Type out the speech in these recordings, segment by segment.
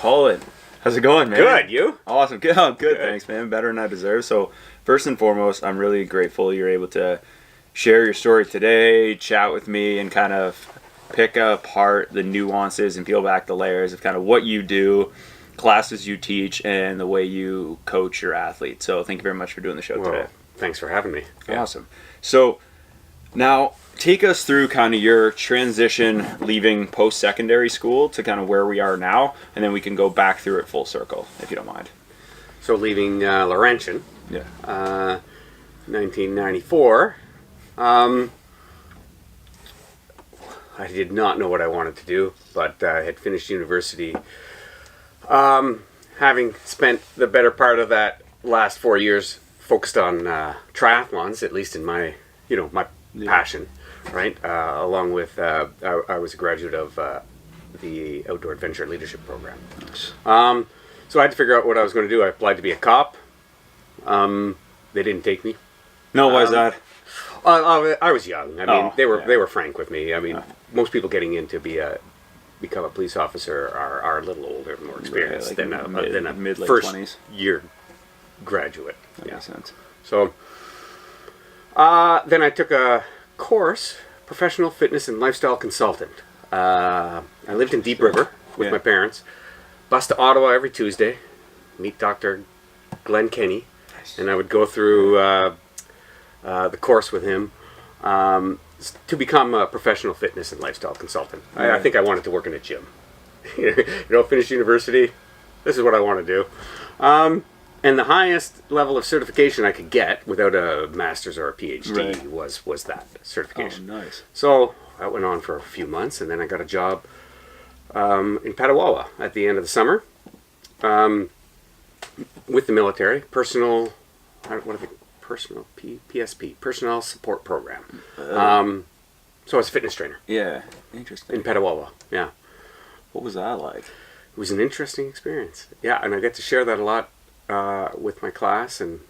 Colin. How's it going, man? Good, you? Awesome. Good. Oh, good. Thanks, man. Better than I deserve. So, first and foremost, I'm really grateful you're able to share your story today, chat with me, and kind of pick apart the nuances and peel back the layers of kind of what you do, classes you teach, and the way you coach your athletes. So, thank you very much for doing the show today. Thanks for having me. Awesome. So, now take us through kind of your transition leaving post-secondary school to kind of where we are now, and then we can go back through it full circle, if you don't mind. So leaving Laurentian, 1994, I did not know what I wanted to do, but I had finished university. Having spent the better part of that last 4 years focused on triathlons, at least in my, my passion. Right, along with I was a graduate of the Outdoor Adventure Leadership Program. Nice. So I had to figure out what I was going to do. I applied to be a cop. They didn't take me. No, why is that? I was young. I mean, they were frank with me. I mean, most people getting in to become a police officer are a little older and more experienced than a mid-late first 20s. Year graduate. That makes sense. So then I took a course, professional fitness and lifestyle consultant. I lived in Deep River with my parents. Bus to Ottawa every Tuesday, meet Dr. Glenn Kenny, and I would go through the course with him to become a professional fitness and lifestyle consultant. I think I wanted to work in a gym. Finish university, this is what I want to do. And the highest level of certification I could get without a master's or a PhD was that certification. Oh, nice. So that went on for a few months, and then I got a job in Petawawa at the end of the summer with the military, PSP, Personnel Support Program. So I was a fitness trainer. Yeah, interesting. In Petawawa, yeah. What was that like? It was an interesting experience. Yeah, and I get to share that a lot with my class, and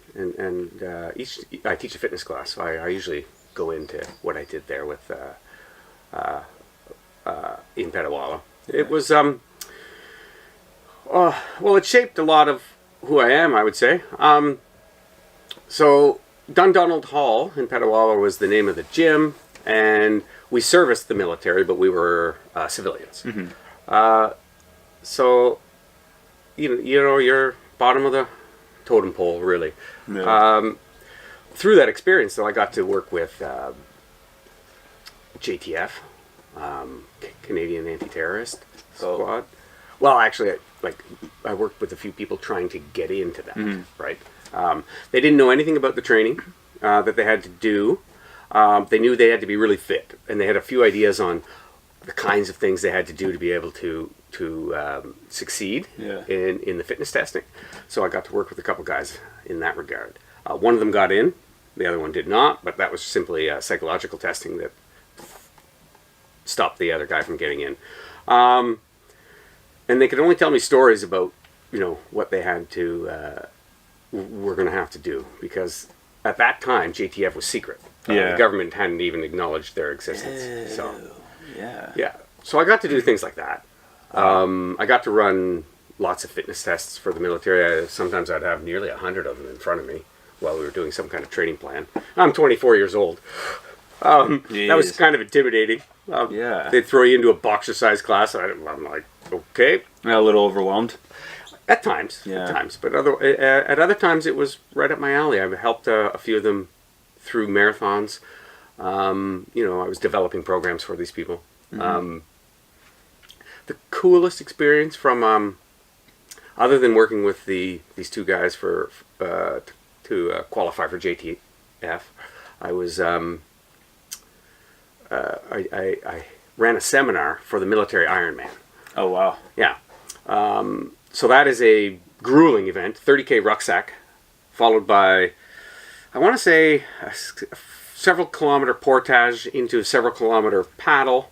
I teach a fitness class, so I usually go into what I did there with in Petawawa. It was it shaped a lot of who I am, I would say. So Dundonald Hall in Petawawa was the name of the gym, and we serviced the military, but we were civilians. Mm-hmm. So you're bottom of the totem pole, really. Yeah. Through that experience, though, I got to work with JTF, Canadian Anti-Terrorist Squad. Well, actually, I worked with a few people trying to get into that, right? They didn't know anything about the training that they had to do. They knew they had to be really fit, and they had a few ideas on the kinds of things they had to do to be able to succeed in the fitness testing. So I got to work with a couple guys in that regard. One of them got in, the other one did not, but that was simply psychological testing that stopped the other guy from getting in. And they could only tell me stories about what they had to were going to have to do, because at that time JTF was secret. The government hadn't even acknowledged their existence. So I got to do things like that. I got to run lots of fitness tests for the military. Sometimes I'd have nearly 100 of them in front of me while we were doing some kind of training plan. I'm 24 years old. That was kind of intimidating. They'd throw you into a boxer-sized class. I'm like, okay. A little overwhelmed? At times. But at other times it was right up my alley. I helped a few of them through marathons. I was developing programs for these people. The coolest experience from, other than working with these two guys to qualify for JTF, I was I ran a seminar for the military Ironman. Oh wow! Yeah, so that is a grueling event, 30K rucksack, followed by, I want to say, a several kilometer portage into a several kilometer paddle.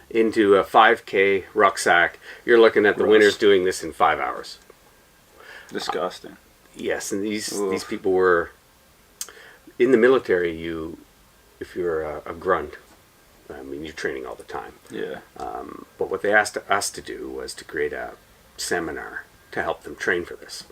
Into a 5K rucksack. You're looking at the winners doing this in 5 hours. Disgusting. Yes, and these people were in the military. If you're a grunt, I mean, you're training all the time. Yeah. But what they asked us to do was to create a seminar to help them train for this.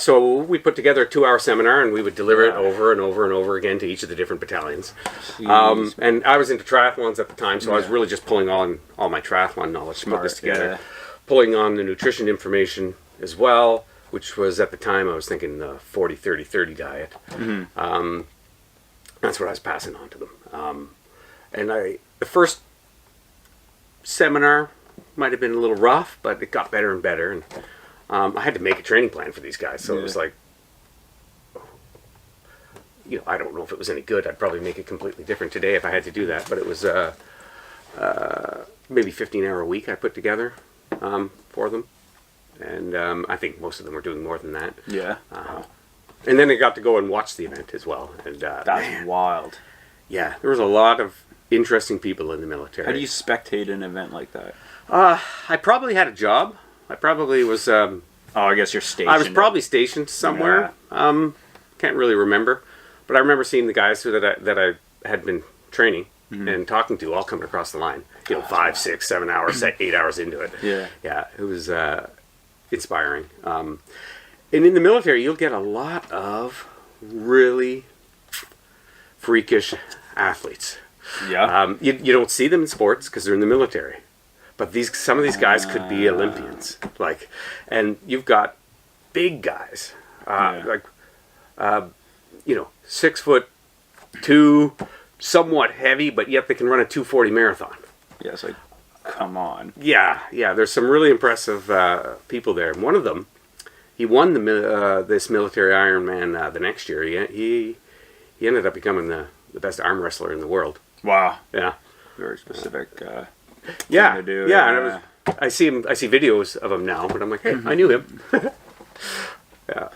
So we put together a 2-hour seminar, and we would deliver it over and over and over again to each of the different battalions. And I was into triathlons at the time, so I was really just pulling on all my triathlon knowledge to put this together. Pulling on the nutrition information as well, which was at the time I was thinking the 40-30-30 diet. That's what I was passing on to them. And the first seminar might have been a little rough, but it got better and better. And I had to make a training plan for these guys, so it was like, I don't know if it was any good. I'd probably make it completely different today if I had to do that. But it was maybe 15-hour a week I put together for them, and I think most of them were doing more than that. Yeah. And then they got to go and watch the event as well. And that's wild. Yeah, there was a lot of interesting people in the military. How do you spectate an event like that? I probably had a job. I probably was. I guess you're stationed. I was probably stationed somewhere. Yeah. Can't really remember, but I remember seeing the guys that I had been training and talking to all coming across the line. 5, 6, 7 hours, 8 hours into it. Yeah, it was inspiring. And in the military, you'll get a lot of really freakish athletes. Yeah. You don't see them in sports because they're in the military. But some of these guys could be Olympians, and you've got big guys, 6'2", somewhat heavy, but yet they can run a 2:40 marathon. Yeah, it's like, come on. Yeah. There's some really impressive people there. And one of them, he won this military Ironman the next year. He ended up becoming the best arm wrestler in the world. Wow. Yeah. Very specific. Yeah, to do. And I see videos of him now, but I'm like, hey, I knew him. Yeah.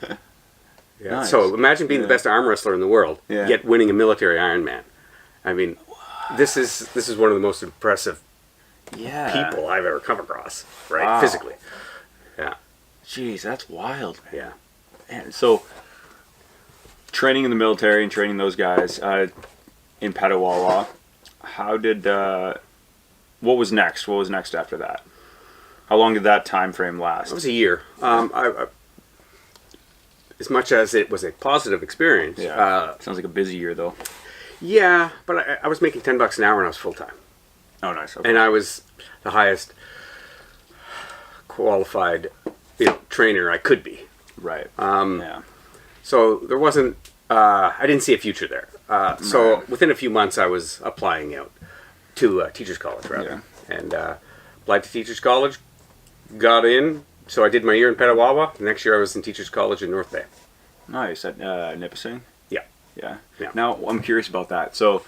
Nice. So imagine being the best arm wrestler in the world, yet winning a military Ironman. I mean, this is one of the most impressive people I've ever come across, right? Wow. Physically. Yeah. Jeez, that's wild. Yeah. And so, training in the military and training those guys in Petawawa, how did? What was next? What was next after that? How long did that time frame last? It was a year. As much as it was a positive experience. Yeah. Sounds like a busy year, though. Yeah, but I was making $10 an hour and I was full time. Oh, nice. Okay. And I was the highest qualified, trainer I could be. Right. So there wasn't. I didn't see a future there. So within a few months, I was applying out to Teachers College, rather, and applied to Teachers College. Got in. So I did my year in Petawawa. The next year, I was in Teachers College in North Bay. Nice. At Nipissing? Yeah. Now, I'm curious about that. So,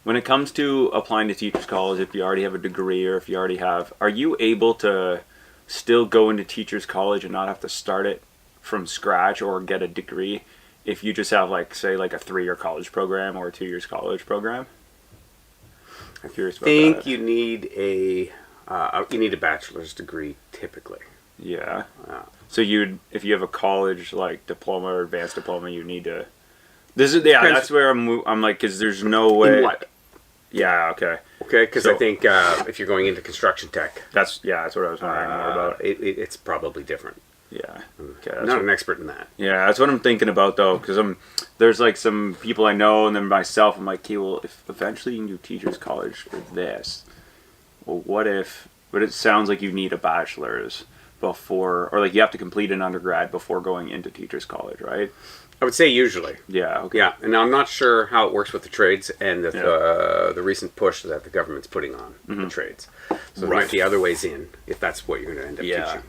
when it comes to applying to Teachers College, if you already have a degree or if you already have, are you able to still go into Teachers College and not have to start it from scratch or get a degree if you just have, say, a 3-year college program or a 2 years college program? I'm curious about that. I think you need a bachelor's degree typically. Yeah. So if you have a college diploma or advanced diploma, you need to. That's where I'm like, because there's no way. In what? Yeah. Okay. Okay, because I think if you're going into construction tech, that's what I was wondering more about. It's probably different. Yeah. Okay. I'm not an expert in that. Yeah, that's what I'm thinking about though, because there's some people I know, and then myself, I'm like, okay, well, if eventually you can do Teachers College for this, well, what if? But it sounds like you need a bachelor's before, or you have to complete an undergrad before going into Teachers College, right? I would say usually. Yeah. Okay. Yeah, and I'm not sure how it works with the trades and the recent push that the government's putting on the trades. So there might be other ways in if that's what you're going to end up teaching.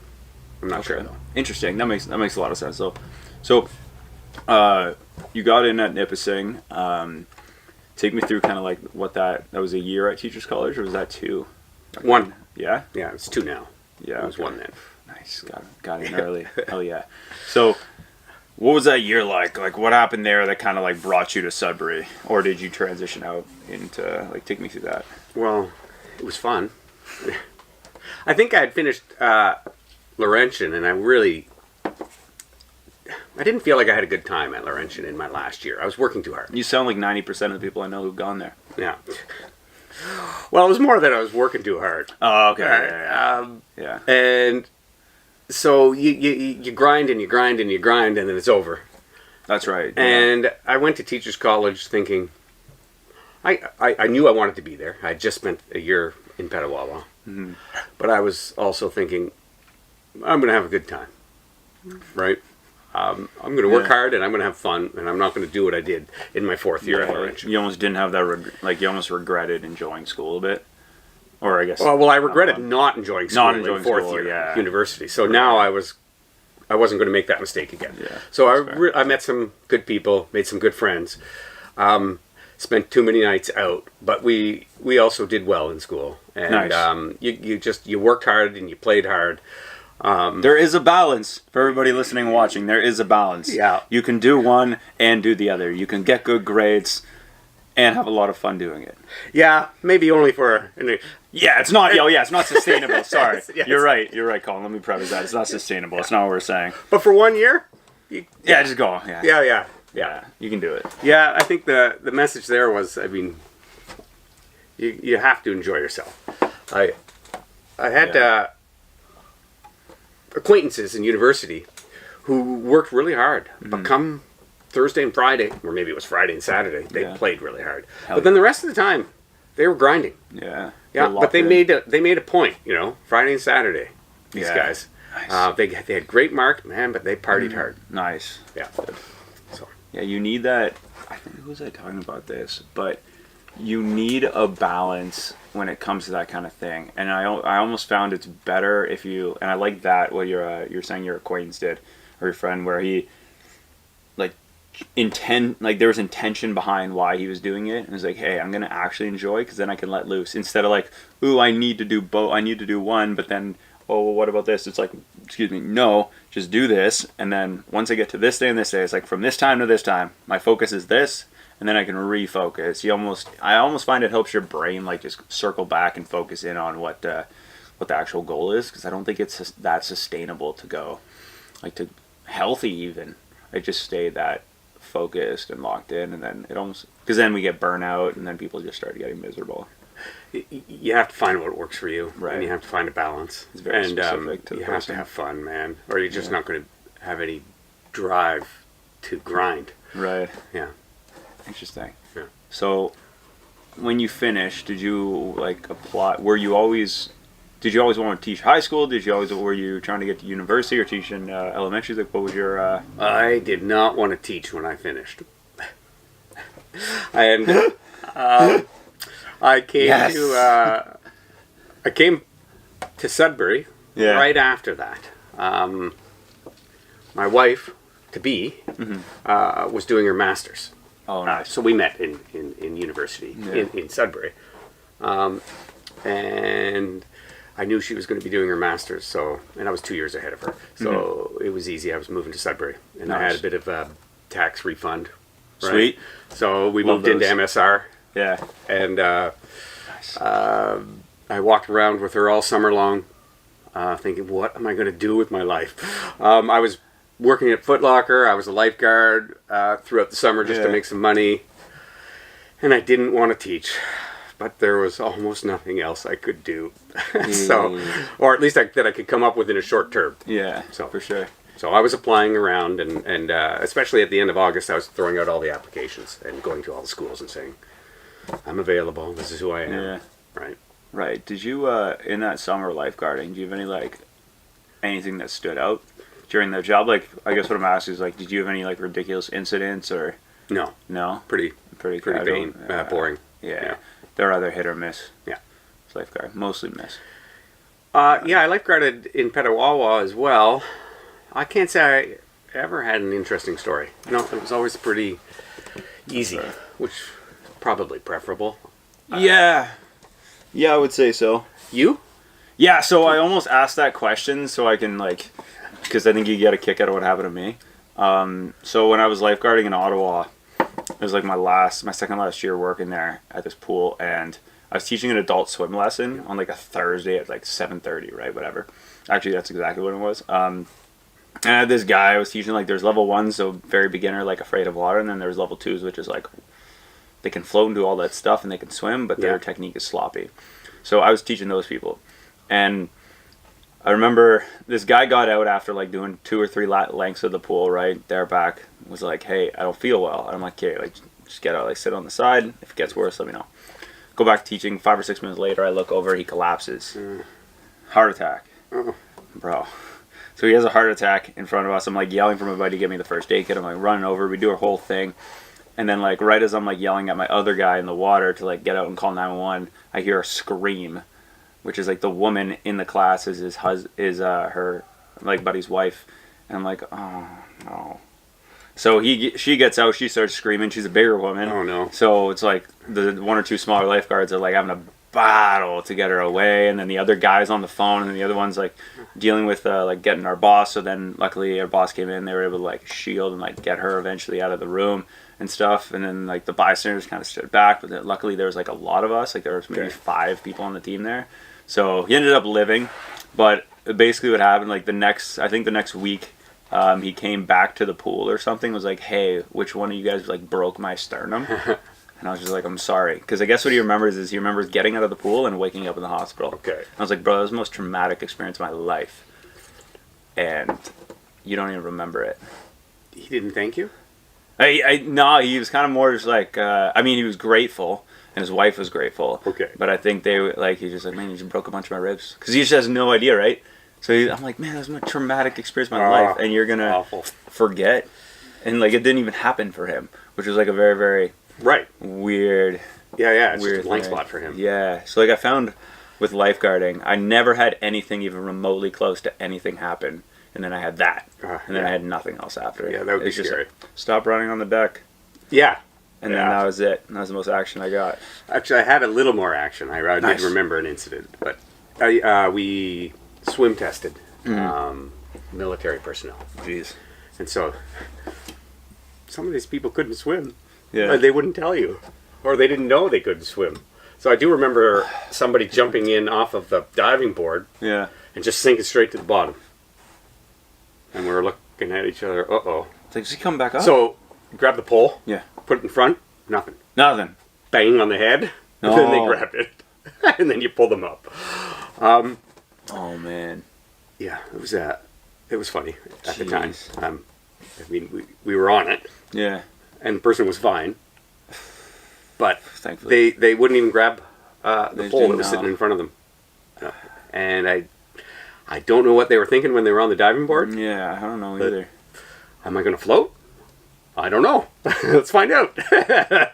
I'm not sure though. Interesting. That makes a lot of sense. So, you got in at Nipissing. Take me through kind of what that was a year at Teachers College, or was that 2? 1. Yeah. Yeah, it's 2 now. Yeah, it was 1 then. Nice. Got in early. Hell yeah. So, what was that year like? What happened there that kind of brought you to Sudbury, or did you transition out into take me through that? Well, it was fun. I think I had finished Laurentian, and I didn't feel like I had a good time at Laurentian in my last year. I was working too hard. You sound like 90% of the people I know who've gone there. Yeah. Well, it was more that I was working too hard. Oh, okay. Yeah. And so you grind and you grind and you grind, and then it's over. That's right. Yeah. And I went to teachers college thinking I knew I wanted to be there. I had just spent a year in Petawawa, but I was also thinking I'm going to have a good time, right? I'm going to work hard and I'm going to have fun, and I'm not going to do what I did in my 4th year at Laurentian. You almost didn't have that like you almost regretted enjoying school a bit, or I guess. Well, I regretted not enjoying school in 4th year university. So now I wasn't going to make that mistake again. Yeah, so I met some good people, made some good friends, spent too many nights out, but we also did well in school, and you worked hard and you played hard. There is a balance for everybody listening and watching. There is a balance. Yeah. You can do one and do the other. You can get good grades and have a lot of fun doing it. Yeah, maybe only for... it's not it's not sustainable. Sorry. Yes. You're right, Colin. Let me preface that. It's not sustainable. It's not what we're saying. But for 1 year? Just go. Yeah. You can do it. Yeah, I think the message there was, I mean, you have to enjoy yourself. I had... acquaintances in university who worked really hard, but come Thursday and Friday, or maybe it was Friday and Saturday, they played really hard. But then the rest of the time, they were grinding. Yeah, but they made a point. Friday and Saturday. These guys, nice. They had great marks, man, but they partied hard. Nice. Yeah. So you need that. I think who was I talking about this? But you need a balance when it comes to that kind of thing, and I almost found it's better if you, and I like that what you're saying your acquaintance did, or your friend, where he there was intention behind why he was doing it, and it was like, hey, I'm gonna actually enjoy, because then I can let loose, instead of like, ooh, I need to do both, I need to do one, but then, oh, well, what about this? It's like, excuse me, no, just do this, and then once I get to this day and this day, it's like, from this time to this time, my focus is this, and then I can refocus. I almost find it helps your brain like just circle back and focus in on what the actual goal is, because I don't think it's that sustainable to go like to healthy even. I just stay that focused and locked in, and then it almost, because then we get burnout, and then people just start getting miserable. You have to find what works for you, right? And you have to find a balance. It's very specific to the you person. have to have fun, man, or you're just not going to have any drive to grind. Right. Yeah. Interesting. Yeah. So, when you finished, did you like apply? Did you always want to teach high school? Were you trying to get to university or teach in elementary? Like, what was your? I did not want to teach when I finished. And I came to Sudbury right after that. My wife to be was doing her master's. Oh, nice. So we met in university in Sudbury, and I knew she was going to be doing her master's. And I was 2 years ahead of her, so it was easy. I was moving to Sudbury, and I had a bit of a tax refund. Right? Sweet. So we moved into MSR. Yeah. And I walked around with her all summer long, thinking, what am I going to do with my life? I was working at Foot Locker. I was a lifeguard throughout the summer just to make some money. And I didn't want to teach. But there was almost nothing else I could do. Or at least that I could come up with in a short term. Yeah, for sure. So I was applying around, and especially at the end of August, I was throwing out all the applications and going to all the schools and saying, I'm available. This is who I am. Yeah. Right. Right. Did you, in that summer lifeguarding, do you have any, anything that stood out during the job? Like, I guess what I'm asking is, did you have any, ridiculous incidents or? No. No? Pretty boring. Yeah. There are other hit or miss. Yeah. It's lifeguard. Mostly miss. I lifeguarded in Petawawa as well. I can't say I ever had an interesting story. No, it was always pretty easy, which is probably preferable. Yeah, I would say so. You? Yeah, so I almost asked that question so I can, because I think you get a kick out of what happened to me. So when I was lifeguarding in Ottawa, it was my second last year working there at this pool, and I was teaching an adult swim lesson on a Thursday at 7:30, right? Whatever. Actually, that's exactly what it was. And I had this guy I was teaching, there's level 1, so very beginner, afraid of water, and then there's level 2s, which is they can float and do all that stuff, and they can swim, but their technique is sloppy. So I was teaching those people. And I remember this guy got out after like doing 2 or 3 lengths of the pool, right? Their back was like, hey, I don't feel well. And I'm like, okay, like just get out, like sit on the side. If it gets worse, let me know. Go back to teaching. 5 or 6 minutes later, I look over, he collapses. Heart attack. Bro. So he has a heart attack in front of us. I'm like yelling for my buddy to get me the first aid kit. I'm like running over. We do our whole thing. And then like right as I'm like yelling at my other guy in the water to like get out and call 911, I hear a scream, which is like the woman in the class is her like buddy's wife. And I'm like, oh no. So she gets out, she starts screaming. She's a bigger woman. Oh no. So it's like the 1 or 2 smaller lifeguards are like having a battle to get her away, and then the other guy's on the phone, and the other one's like dealing with like getting our boss. So then luckily our boss came in, they were able to like shield and like get her eventually out of the room and stuff. And then like the bystanders kind of stood back, but then, luckily there was like a lot of us, like there was maybe 5 people on the team there. So he ended up living, but basically what happened, like the next week, he came back to the pool or something, was like, hey, which one of you guys like broke my sternum? And I was just like, I'm sorry. Because I guess what he remembers is he remembers getting out of the pool and waking up in the hospital. Okay. I was like, bro, that was the most traumatic experience of my life. And you don't even remember it. He didn't thank you? No, he was kind of more just like, I mean, he was grateful. And his wife was grateful. Okay. But I think he's just like, man, you just broke a bunch of my ribs. Because he just has no idea, right? So I'm like, man, that was my traumatic experience of my life. And you're going to forget. And like, it didn't even happen for him. Which was like a very, very... Right. Weird. Yeah, it's weird just a blank thing. spot for him. Yeah. So like I found with lifeguarding, I never had anything even remotely close to anything happen. And then I had that. And then I had nothing else after it. Yeah, that would be just scary. Like, stop running on the deck. Yeah. And then that was it. That was the most action I got. Actually, I had a little more action. I Nice. did remember an incident. But we swim tested military personnel. Jeez. And so some of these people couldn't swim. Yeah. They wouldn't tell you. Or they didn't know they couldn't swim. So I do remember somebody jumping in off of the diving board Yeah. and just sinking straight to the bottom. And we were looking at each other, uh-oh. It's like, does he come back up? So, grab the pole, yeah. put it in front, nothing. Nothing. Bang on the head, and then they grabbed it. And then you pull them up. Oh, man. Yeah, it was funny at the time. Jeez. I mean, we were on it, Yeah. and the person was fine. But Thankfully. they wouldn't even grab the They pole that didn't was sitting know. in front of them. And I don't know what they were thinking when they were on the diving board. Yeah, I don't know either. Am I going to float? I don't know. Let's find out. Right?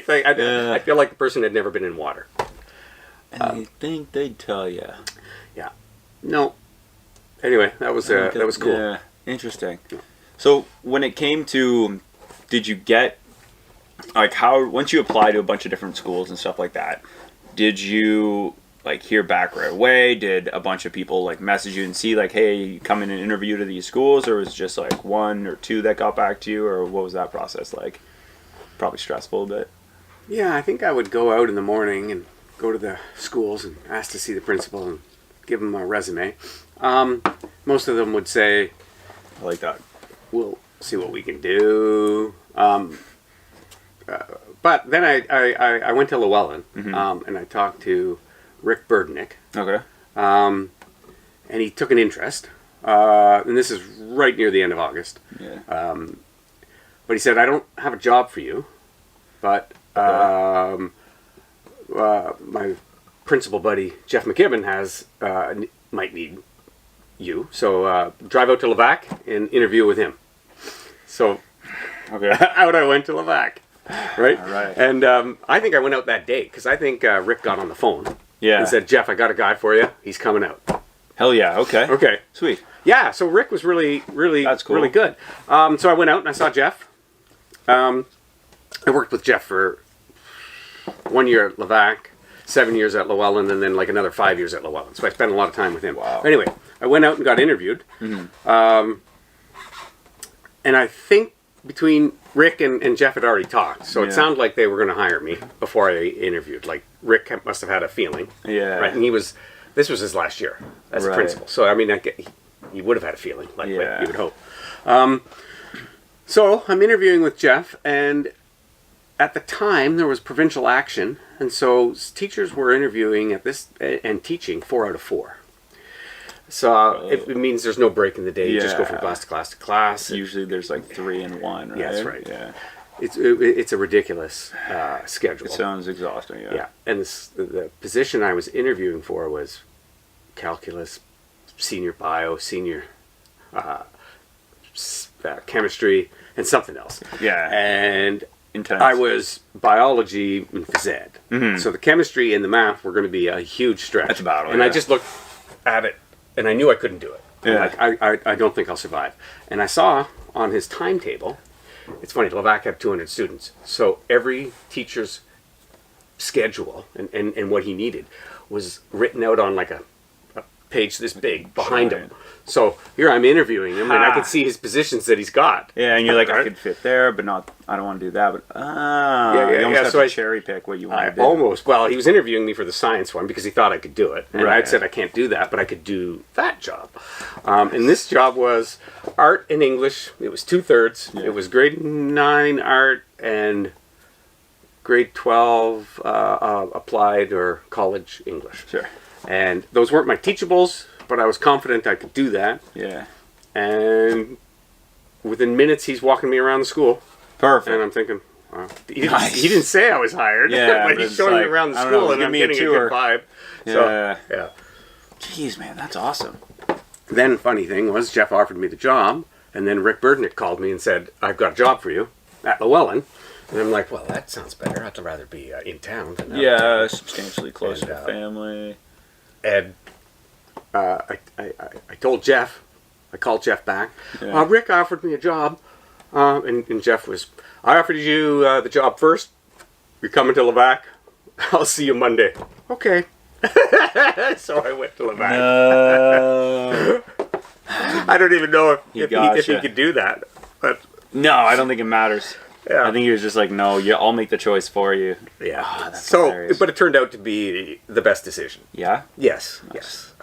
Like, I feel like the person had never been in water. And you think they'd tell you. Yeah. No. Anyway, that was cool. Yeah, interesting. So when it came to, did you get, like once you apply to a bunch of different schools and stuff like that, did you like hear back right away? Did a bunch of people like message you and see like, hey, you come in and interview to these schools, or was it just like 1 or 2 that got back to you, or what was that process like? Probably stressful a bit. Yeah, I think I would go out in the morning and go to the schools and ask to see the principal and give them a resume. Most of them would say, I like that. we'll see what we can do. But then I went to Llewellyn, and I talked to Rick Burdenick, Okay. and he took an interest. And this is right near the end of August. Yeah. But he said, I don't have a job for you, but my principal buddy, Jeff McKibben, might need you. So drive out to Levac and interview with him. So Okay. out I went to Levac. Right? All right. And I think I went out that day because I think Rick got on the phone Yeah. and said, Jeff, I got a guy for you. He's coming out. Hell yeah. Okay. Okay. Sweet. Yeah, so Rick was really That's cool. really good. So I went out and I saw Jeff. I worked with Jeff for 1 year at Levac, 7 years at Llewellyn, and then like another 5 years at Llewellyn. So I spent a lot of time with him. Wow. Anyway, I went out and got interviewed. And I think between Rick and Jeff had already talked. So Yeah. it sounded like they were going to hire me before I interviewed. Like Rick must have had a feeling. Yeah. Right? And this was his last year as a Right. principal. So I mean, he would have had a feeling, like Yeah. you would hope. So I'm interviewing with Jeff, and at the time there was provincial action, and so teachers were interviewing at this and teaching 4 out of 4. So it means there's no break in the day. You just go from Yeah. class to class to class. Usually there's like 3 in 1, right? Yeah, that's right. Yeah. It's a ridiculous schedule. It sounds exhausting, yeah. Yeah, and the position I was interviewing for was calculus, senior bio, senior chemistry, and something else. Yeah. And Intense. I was biology and phys ed. Mm-hmm. So the chemistry and the math were going to be a huge stretch. That's a battle, And I yeah. just looked at it, and I knew I couldn't do it. I'm Yeah. like, I don't think I'll survive. And I saw on his timetable, it's funny, Levac had 200 students. So every teacher's schedule and what he needed was written out on like a page this big behind him. So here I'm interviewing him, and I could see his positions that he's got. Yeah, and you're like, I could fit there, but not. I don't want to do that. But you almost have so to cherry pick what you want to do. Almost. Well, he was interviewing me for the science one because he thought I could do it, and Right. I said I can't do that, but I could do that job. And this job was art and English. It was 2/3. Yeah. It was grade 9 art and grade 12 applied or college English. Sure. And those weren't my teachables, but I was confident I could do that. Yeah. And within minutes, he's walking me around the school. Perfect. And I'm thinking, wow. Nice. He didn't say I was hired, Yeah, but but he's it's showing me like, around the I don't school, know, and give I'm me a getting a tour. good vibe. Yeah. So, yeah. Jeez, man, that's awesome. Then, funny thing was, Jeff offered me the job, and then Rick Burdnick called me and said, I've got a job for you at Llewellyn. And I'm like, well, that sounds better. I'd rather be in town than out of Yeah, town. substantially closer And, to family. And I told Jeff, I called Jeff back. Yeah. Rick offered me a job, and Jeff was, I offered you the job first. You're coming to Levac. I'll see you Monday. Okay. So I went to Levac. I don't even know if he could do that. But No, I don't think it matters. yeah. I think he was just like, no, I'll make the choice for you. Yeah. that's So, hilarious. but it turned out to be the best decision. Yeah? Yes, yes.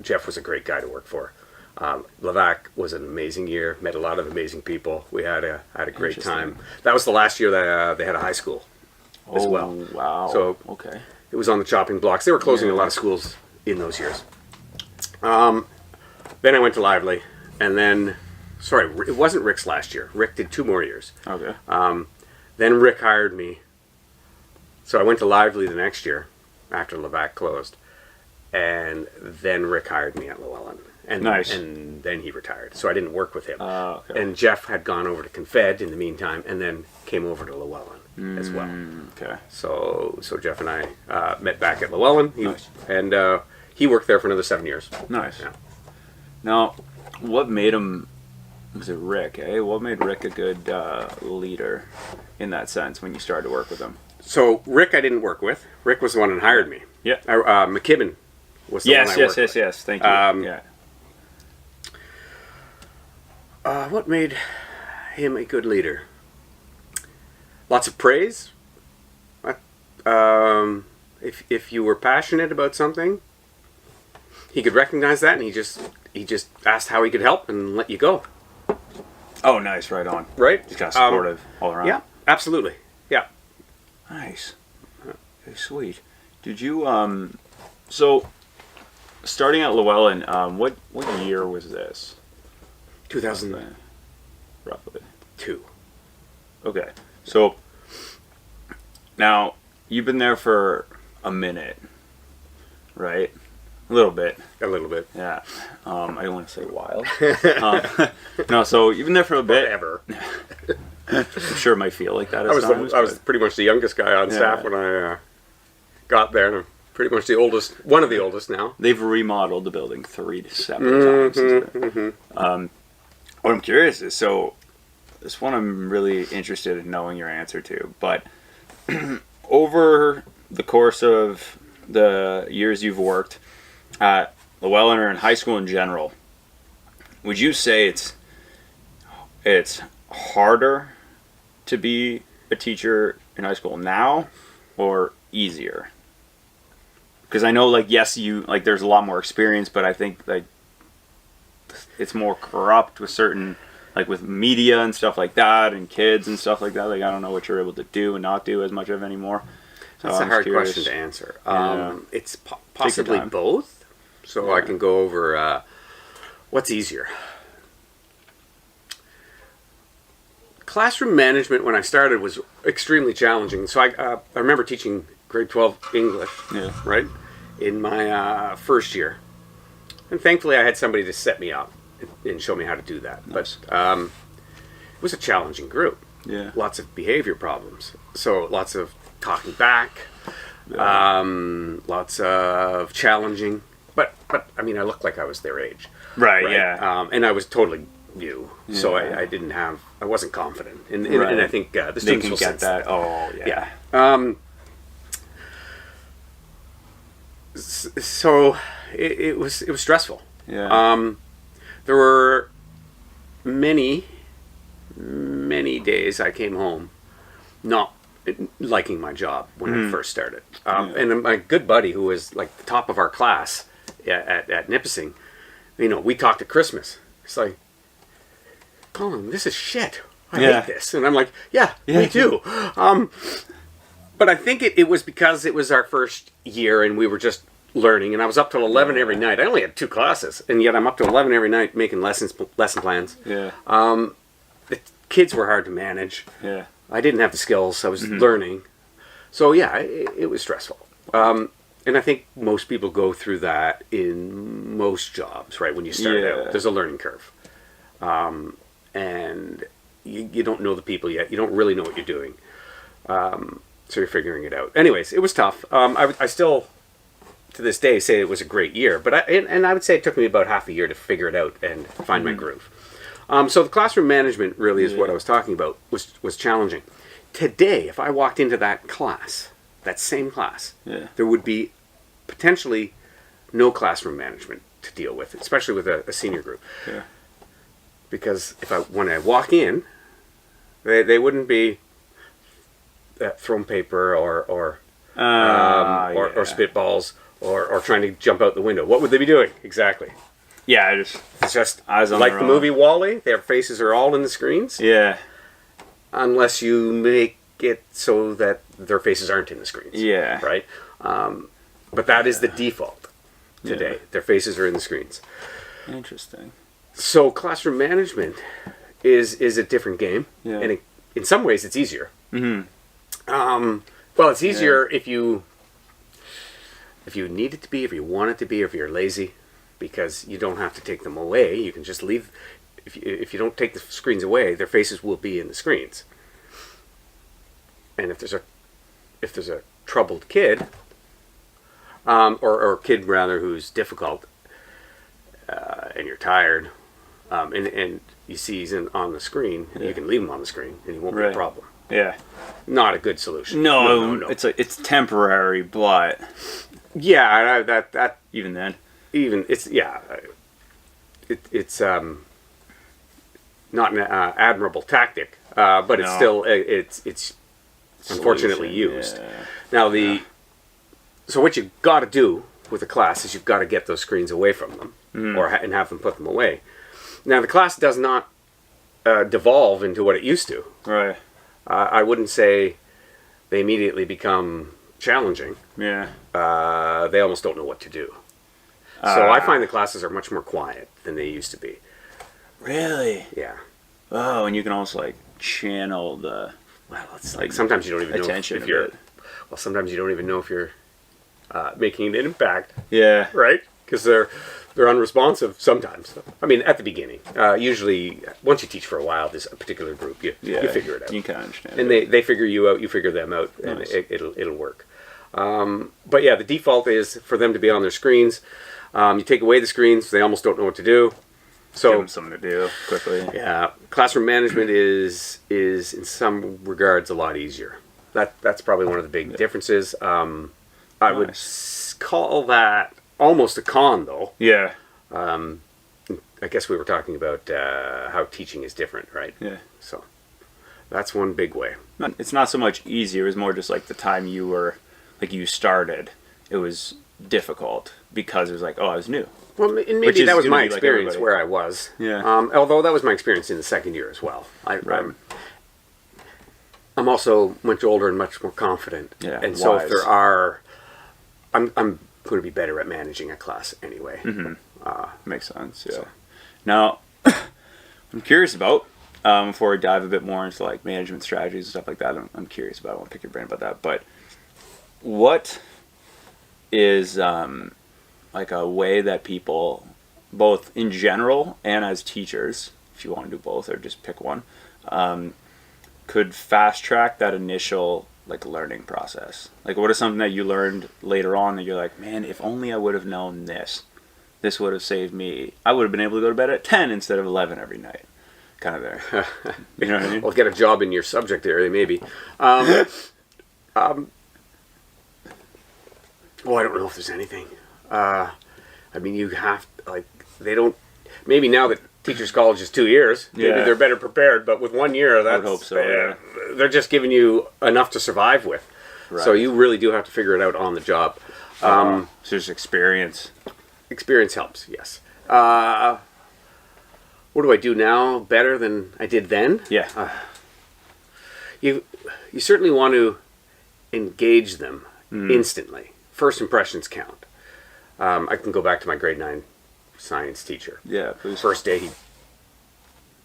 Jeff was a great guy to work for. Levac was an amazing year. Met a lot of amazing people. We had a great time. That was the last year that they had a high school as well. Wow. So okay. it was on the chopping blocks. They were closing a lot of schools in those years. Then I went to Lively, and then, sorry, it wasn't Rick's last year. Rick did 2 more years. Okay. Then Rick hired me. So I went to Lively the next year after Levac closed. And then Rick hired me at Llewellyn. And, Nice. And then he retired. So I didn't work with him. Okay. And Jeff had gone over to Confed in the meantime and then came over to Llewellyn as well. Okay. So Jeff and I met back at Llewellyn. Nice. And he worked there for another 7 years. Nice. Yeah. Now, what made him? Was it Rick? What made Rick a good leader in that sense when you started to work with him? So Rick I didn't work with. Rick was the one that hired me. Yeah. McKibben was the one I worked with. Yes. Thank you. Yeah. What made him a good leader? Lots of praise. If you were passionate about something, he could recognize that, and he just asked how he could help and let you go. Oh, nice. Right on. Right? He's kind of supportive all around. Yeah, absolutely. Yeah. Nice. Okay, sweet. Did you so starting at Llewellyn, what year was this? 2002. Roughly. Okay. So now you've been there for a minute, right? A little bit. A little bit. Yeah. I don't want to say wild. No, so you've been there for a bit. Ever. I'm sure it might feel like that at times. I was pretty much the youngest guy on staff when I got there, and I'm pretty much the oldest, one of the oldest now. They've remodeled the building 3 to 7 times. What I'm curious is, so this one I'm really interested in knowing your answer to, but over the course of the years you've worked at Llewellyn or in high school in general, would you say it's harder to be a teacher in high school now or easier? Because I know, like, yes, there's a lot more experience, but I think like it's more corrupt with certain, like with media and stuff like that, and kids and stuff like that. Like, I don't know what you're able to do and not do as much of anymore. So That's a I'm hard curious. question to answer. Yeah. It's possibly time. both. so I can go over what's easier. Classroom management when I started was extremely challenging. So I remember teaching grade 12 English, right, in my first year. And thankfully I had somebody to set me up and show me how to do that. Nice. But it was a challenging group. Yeah. Lots of behavior problems. So lots of talking back, lots of challenging. But I mean, I looked like I was their age. Right. Yeah. And I was totally new, so I wasn't confident, and I think the students will sense that. Oh yeah. Yeah. So it was stressful. Yeah. There were many days I came home not liking my job when I first started. And my good buddy, who was like the top of our class at Nipissing, we talked at Christmas. It's like, Colin, this is shit. I hate this. And I'm like, yeah, me too. But I think it was because it was our first year and we were just learning, and I was up till 11 every night. I only had 2 classes, and yet I'm up till 11 every night making lesson plans. Yeah. The kids were hard to manage. Yeah. I didn't have the skills. I was learning. So yeah, it was stressful. And I think most people go through that in most jobs, right? When you start out, there's a learning curve. And you don't know the people yet. You don't really know what you're doing. So you're figuring it out. Anyways, it was tough. I still, to this day, say it was a great year. But I would say it took me about half a year to figure it out and find my groove. So the classroom management really is what I was talking about, was challenging. Today, if I walked into that class, that same class, there would be potentially no classroom management to deal with, especially with a senior group. Yeah. Because when I walk in, they wouldn't be throwing paper or spitballs or trying to jump out the window. What would they be doing exactly? Yeah, it's just eyes on like the movie WALL-E. Their faces are all in the screens. Yeah. Unless you make it so that their faces aren't in the screens. Yeah. Right. But that is the default today. Their faces are in the screens. Interesting. So classroom management is a different game, and in some ways it's easier. Mm-hmm. Well, it's easier if you need it to be, if you want it to be, or if you're lazy, because you don't have to take them away. You can just leave. If you don't take the screens away, their faces will be in the screens. And if there's a troubled kid, or a kid rather who's difficult, and you're tired, and you see he's on the screen, you can leave him on the screen, and he won't be a problem. Yeah. Not a good solution. No. It's temporary, but yeah, that even then, it's not an admirable tactic, but it's still it's unfortunately used. Now so what you've got to do with a class is you've got to get those screens away from them, and have them put them away. Now the class does not devolve into what it used to. Right. I wouldn't say they immediately become challenging. Yeah. They almost don't know what to do. So I find the classes are much more quiet than they used to be. Really? Yeah. Oh, and you can also channel the. Well, it's like sometimes you don't even know if you're. Well, sometimes you don't even know if you're making an impact. Yeah. Right? Because they're unresponsive sometimes. I mean, at the beginning. Usually, once you teach for a while, this particular group, you figure it out. You can understand. And they figure you out, you figure them out, and it'll work. But yeah, the default is for them to be on their screens. You take away the screens, they almost don't know what to do. So give them something to do quickly. Yeah, classroom management is in some regards a lot easier. That's probably one of the big differences. I would call that almost a con, though. Yeah. I guess we were talking about how teaching is different, right? Yeah. So that's one big way. It's not so much easier. It was more just the time you started. It was difficult because it was I was new. Well, and maybe that was my experience where I was. Yeah. Although that was my experience in the second year as well. I'm also much older and much more confident. Yeah. And so if there are, I'm going to be better at managing a class anyway. Makes sense. Yeah. Now, I'm curious about before we dive a bit more into like management strategies and stuff like that. I'm curious about. I want to pick your brain about that. But what is like a way that people, both in general and as teachers, if you want to do both or just pick one, could fast track that initial like learning process? Like, what is something that you learned later on that you're like, man, if only I would have known this would have saved me. I would have been able to go to bed at 10 instead of 11 every night. Kind of there. You know what I mean? Well, get a job in your subject area, maybe. Well, I don't know if there's anything. I mean, you have, like, they don't, maybe now that Teachers College is 2 years, maybe they're better prepared, but with 1 year, that's, I would hope so, yeah. They're just giving you enough to survive with. Right. So you really do have to figure it out on the job. So just experience. Experience helps, yes. What do I do now better than I did then? Yeah. You certainly want to engage them instantly. First impressions count. I can go back to my grade 9 science teacher. Yeah, please. First day he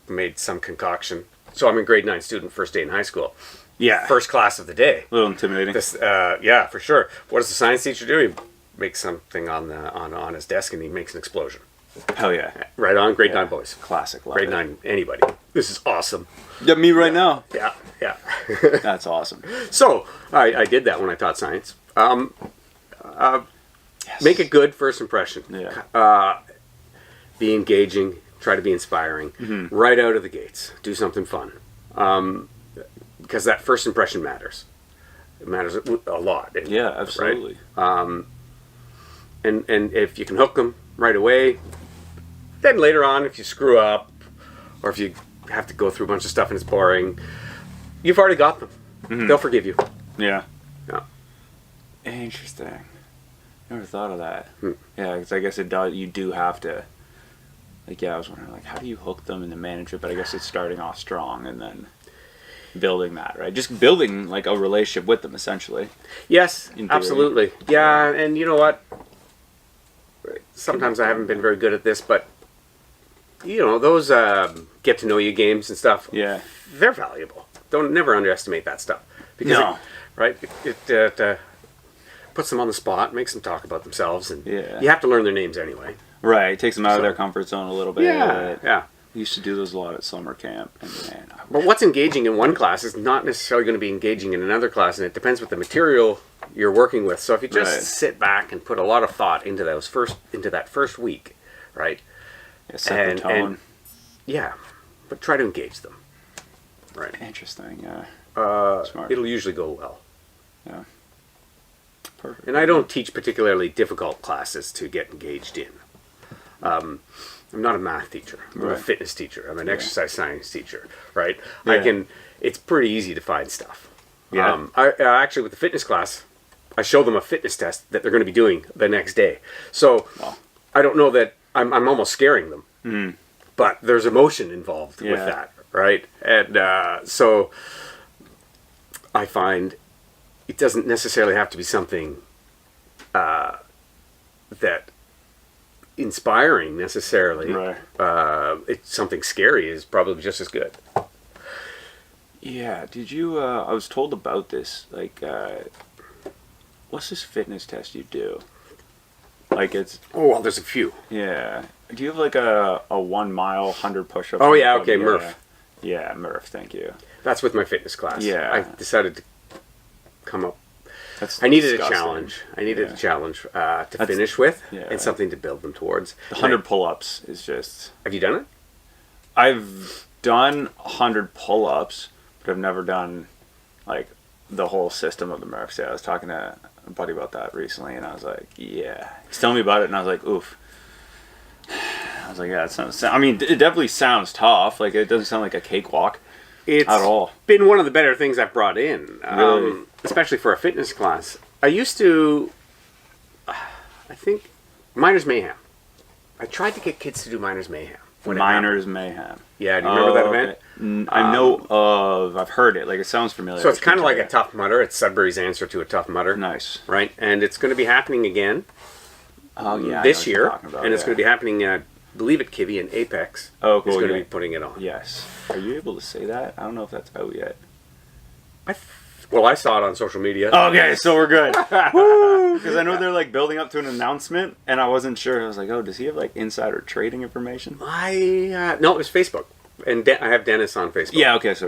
made some concoction. So I'm a grade 9 student, first day in high school. Yeah. First class of the day. A little intimidating. Yeah, for sure. What does the science teacher do? He makes something on his desk and he makes an explosion. Hell yeah. Right on, grade 9 boys. Classic. Love Grade it. 9. Anybody. This is awesome. Yeah, me right now. Yeah. That's awesome. So I did that when I taught science. Yes. Make a good first impression. Yeah. Be engaging. Try to be inspiring. Right out of the gates. Do something fun. Because that first impression matters. It matters a lot. Yeah, absolutely. Right? And if you can hook them right away, then later on, if you screw up, or if you have to go through a bunch of stuff and it's boring, you've already got them. They'll forgive you. Yeah. Yeah. Interesting. Never thought of that. Yeah, because I guess it does. You do have to. Like, yeah, I was wondering, like, how do you hook them into management? But I guess it's starting off strong and then building that, right? Just building like a relationship with them, essentially. Yes, In theory. absolutely. Yeah, and you know what? Sometimes I haven't been very good at this, but you know, those get to know you games and stuff. Yeah. They're valuable. Don't never underestimate that stuff. Because No. it puts them on the spot, makes them talk about themselves, and Yeah. you have to learn their names anyway. Right. It takes them out of So- their comfort zone a little bit. Yeah. I used to do those a lot at summer camp, and man, But what's engaging in one class is not necessarily going to be engaging in another class, and it depends what the material you're working with. So if you just Right. sit back and put a lot of thought into that first week, right? yeah, set the tone. Yeah, but try to engage them. Right. Interesting. Yeah. Smart. It'll usually go well. Yeah. Perfect. And I don't teach particularly difficult classes to get engaged in. I'm not a math teacher. I'm a Right. fitness teacher. I'm an exercise science teacher. Right. Yeah. It's pretty easy to find stuff. Yeah. I actually, with the fitness class, I show them a fitness test that they're going to be doing the next day. So Oh. I don't know that I'm almost scaring them, but there's emotion involved with Yeah. that, right? And so I find it doesn't necessarily have to be something that inspiring necessarily. Right. It's something scary is probably just as good. Yeah. Did you? I was told about this. Like, what's this fitness test you do? Like, it's Oh well, there's a few. yeah. Do you have like a 1 mile 100 push-ups? Oh yeah, okay, Murph. Yeah, Murph. Thank you. That's with my fitness class. Yeah. I decided to come up. That's I needed disgusting. a challenge. I needed Yeah. a challenge to finish with, yeah. and something to build them towards. The 100 pull-ups is just. Have you done it? I've done 100 pull-ups, but I've never done like the whole system of the Murphs. Yeah, I was talking to a buddy about that recently, and I was like, yeah. He's telling me about it, and I was like, oof. I was like, yeah, it sounds. I mean, it definitely sounds tough. Like, it doesn't sound like a cakewalk It's at all. been one of the better things I've brought in, Really? especially for a fitness class. I used to, I think, Miners Mayhem. I tried to get kids to do Miners Mayhem. when Miners Mayhem. Yeah, do you remember that event? I know of. I've heard it. Like, it sounds familiar. So it's kind of like a Tough Mudder. It's Sudbury's answer to a Tough Mudder. Nice. Right? And it's going to be happening again yeah, this year. About, and it's going to be happening, I believe, at Kivy in Apex. Oh, cool. It's going to be putting it on. Yes. Are you able to say that? I don't know if that's out yet. Well, I saw it on social media. Okay, so we're good. Because I know they're like building up to an announcement, and I wasn't sure. I was like, oh, does he have like insider trading information? No, it was Facebook. And I have Dennis on Facebook. Yeah, okay, so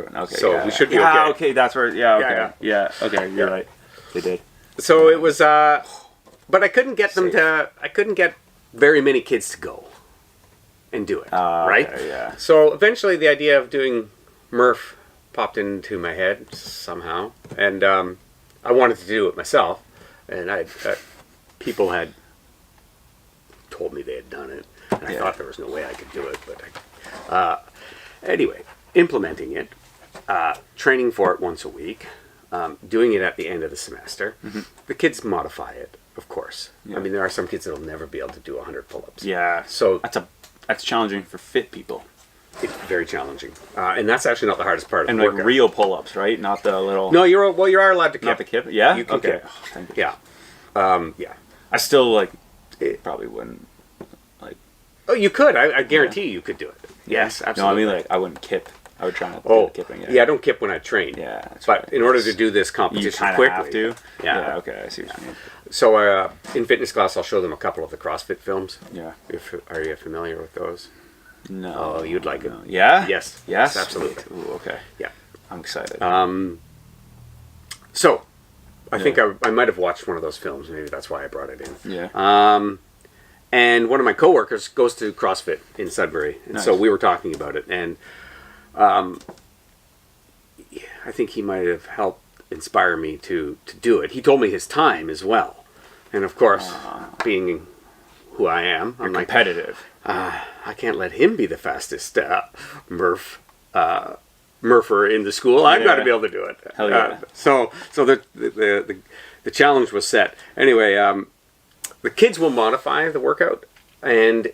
we should be okay. Yeah, okay, that's where, yeah, okay, you're right. They did. So it was, but I couldn't get I couldn't get very many kids to go and do it, right? Okay, yeah. So eventually the idea of doing Murph popped into my head somehow, and I wanted to do it myself, and people had told me they had done it, and I thought there was no way I could do it, but anyway, implementing it, training for it once a week, doing it at the end of the semester. Mm-hmm. The kids modify it, of course. Yeah. I mean, there are some kids that will never be able to do 100 pull-ups. Yeah, so that's challenging for fit people. It's very challenging, and that's actually not the hardest part of and the like real pull-ups, right? Not the little. No, you are allowed to kip. Not the kip. Yeah. You can okay. Kip. Oh, thank you. Yeah. Yeah. I still probably wouldn't like. Oh, you could. I guarantee you could do it. Yes, absolutely. No, I mean I wouldn't kip. I would try not to do the kipping. Yeah, I don't kip when I train. Yeah. But in order to do this competition you quickly, have to. Yeah. Okay, I see what you mean. So in fitness class, I'll show them a couple of the CrossFit films. Yeah. Are you familiar with those? No. Oh, you'd like it. Yeah? Yes. Yes? Absolutely. Ooh, okay. Yeah. I'm excited. So, I think I might have watched one of those films. Maybe that's why I brought it in. Yeah. And one of my coworkers goes to CrossFit in Sudbury. And so we were talking about it. And I think he might have helped inspire me to do it. He told me his time as well. And of course, being who I am, I'm like, competitive. I can't let him be the fastest Murpher in the school. I've got to be able to do it. Hell yeah. So the challenge was set. Anyway, the kids will modify the workout and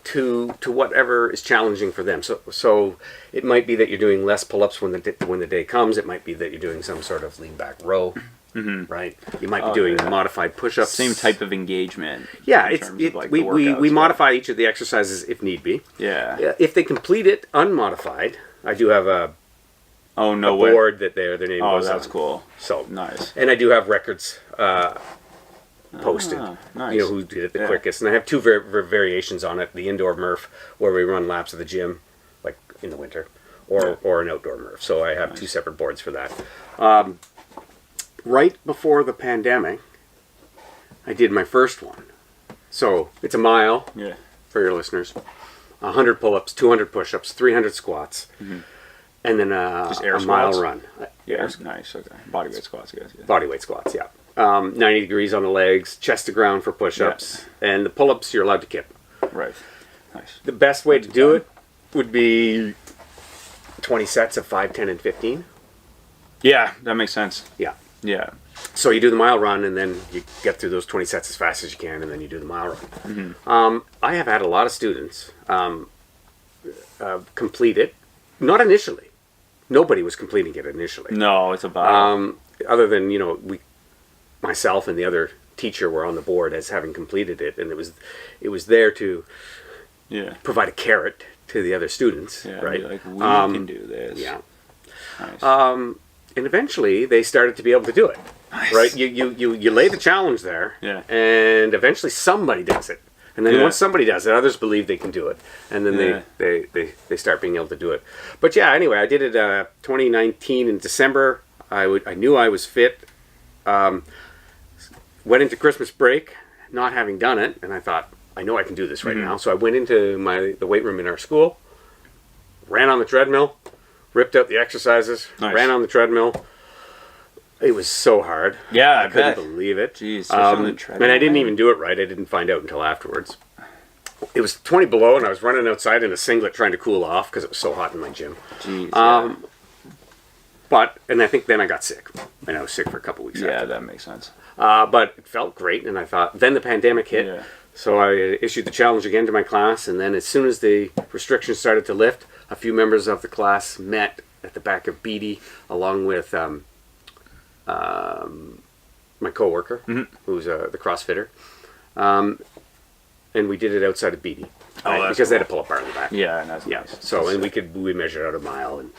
to whatever is challenging for them. So it might be that you're doing less pull-ups when the day comes. It might be that you're doing some sort of lean back row. Mm-hmm. Right, you might be doing modified push-ups. Same type of engagement. Yeah, we modify each of the exercises if need be. Yeah. If they complete it unmodified, I do have a board that their name goes on. Oh, that's cool. So nice. And I do have records posted. Nice. You know who did it the quickest, and I have two variations on it: the indoor Murph, where we run laps of the gym, like in the winter, or an outdoor Murph. So I have two separate boards for that. Right before the pandemic, I did my first one. So it's a mile for your listeners, 100 pull-ups, 200 push-ups, 300 squats, and then a mile run. Yeah, nice. Okay, bodyweight squats, I guess. Yeah. Bodyweight squats, yeah. 90 degrees on the legs, chest to ground for push-ups, and the pull-ups you're allowed to kip. Right. Nice. The best way to do it would be 20 sets of 5, 10, and 15. Yeah, that makes sense. Yeah. Yeah. So you do the mile run, and then you get through those 20 sets as fast as you can, and then you do the mile run. Mm-hmm. I have had a lot of students complete it. Not initially. Nobody was completing it initially. No, it's about other than myself and the other teacher were on the board as having completed it, and it was there to provide a carrot to the other students. Yeah, right. Like we can do this. Yeah. Nice. And eventually they started to be able to do it. Nice. Right? You lay the challenge there, and eventually somebody does it. And then once somebody does it, others believe they can do it. And then they start being able to do it. But anyway, I did it 2019 in December. I knew I was fit. Went into Christmas break not having done it, and I thought, I know I can do this right now. So I went into the weight room in our school, ran on the treadmill, ripped out the exercises, ran on the treadmill. It was so hard. Yeah, I couldn't believe it. Jeez, on the treadmill, and I didn't even do it right. I didn't find out until afterwards. It was 20 below, and I was running outside in a singlet trying to cool off because it was so hot in my gym. Jeez, And I think then I got sick, and I was sick for a couple weeks after. That makes sense. But it felt great, and I thought, then the pandemic hit. So I issued the challenge again to my class, and then as soon as the restrictions started to lift, a few members of the class met at the back of Beatty, along with my coworker, who's the CrossFitter, and we did it outside of Beatty, because they had a pull-up bar in the back. Yeah, and that's Yeah. nice. So and we measured out a mile, and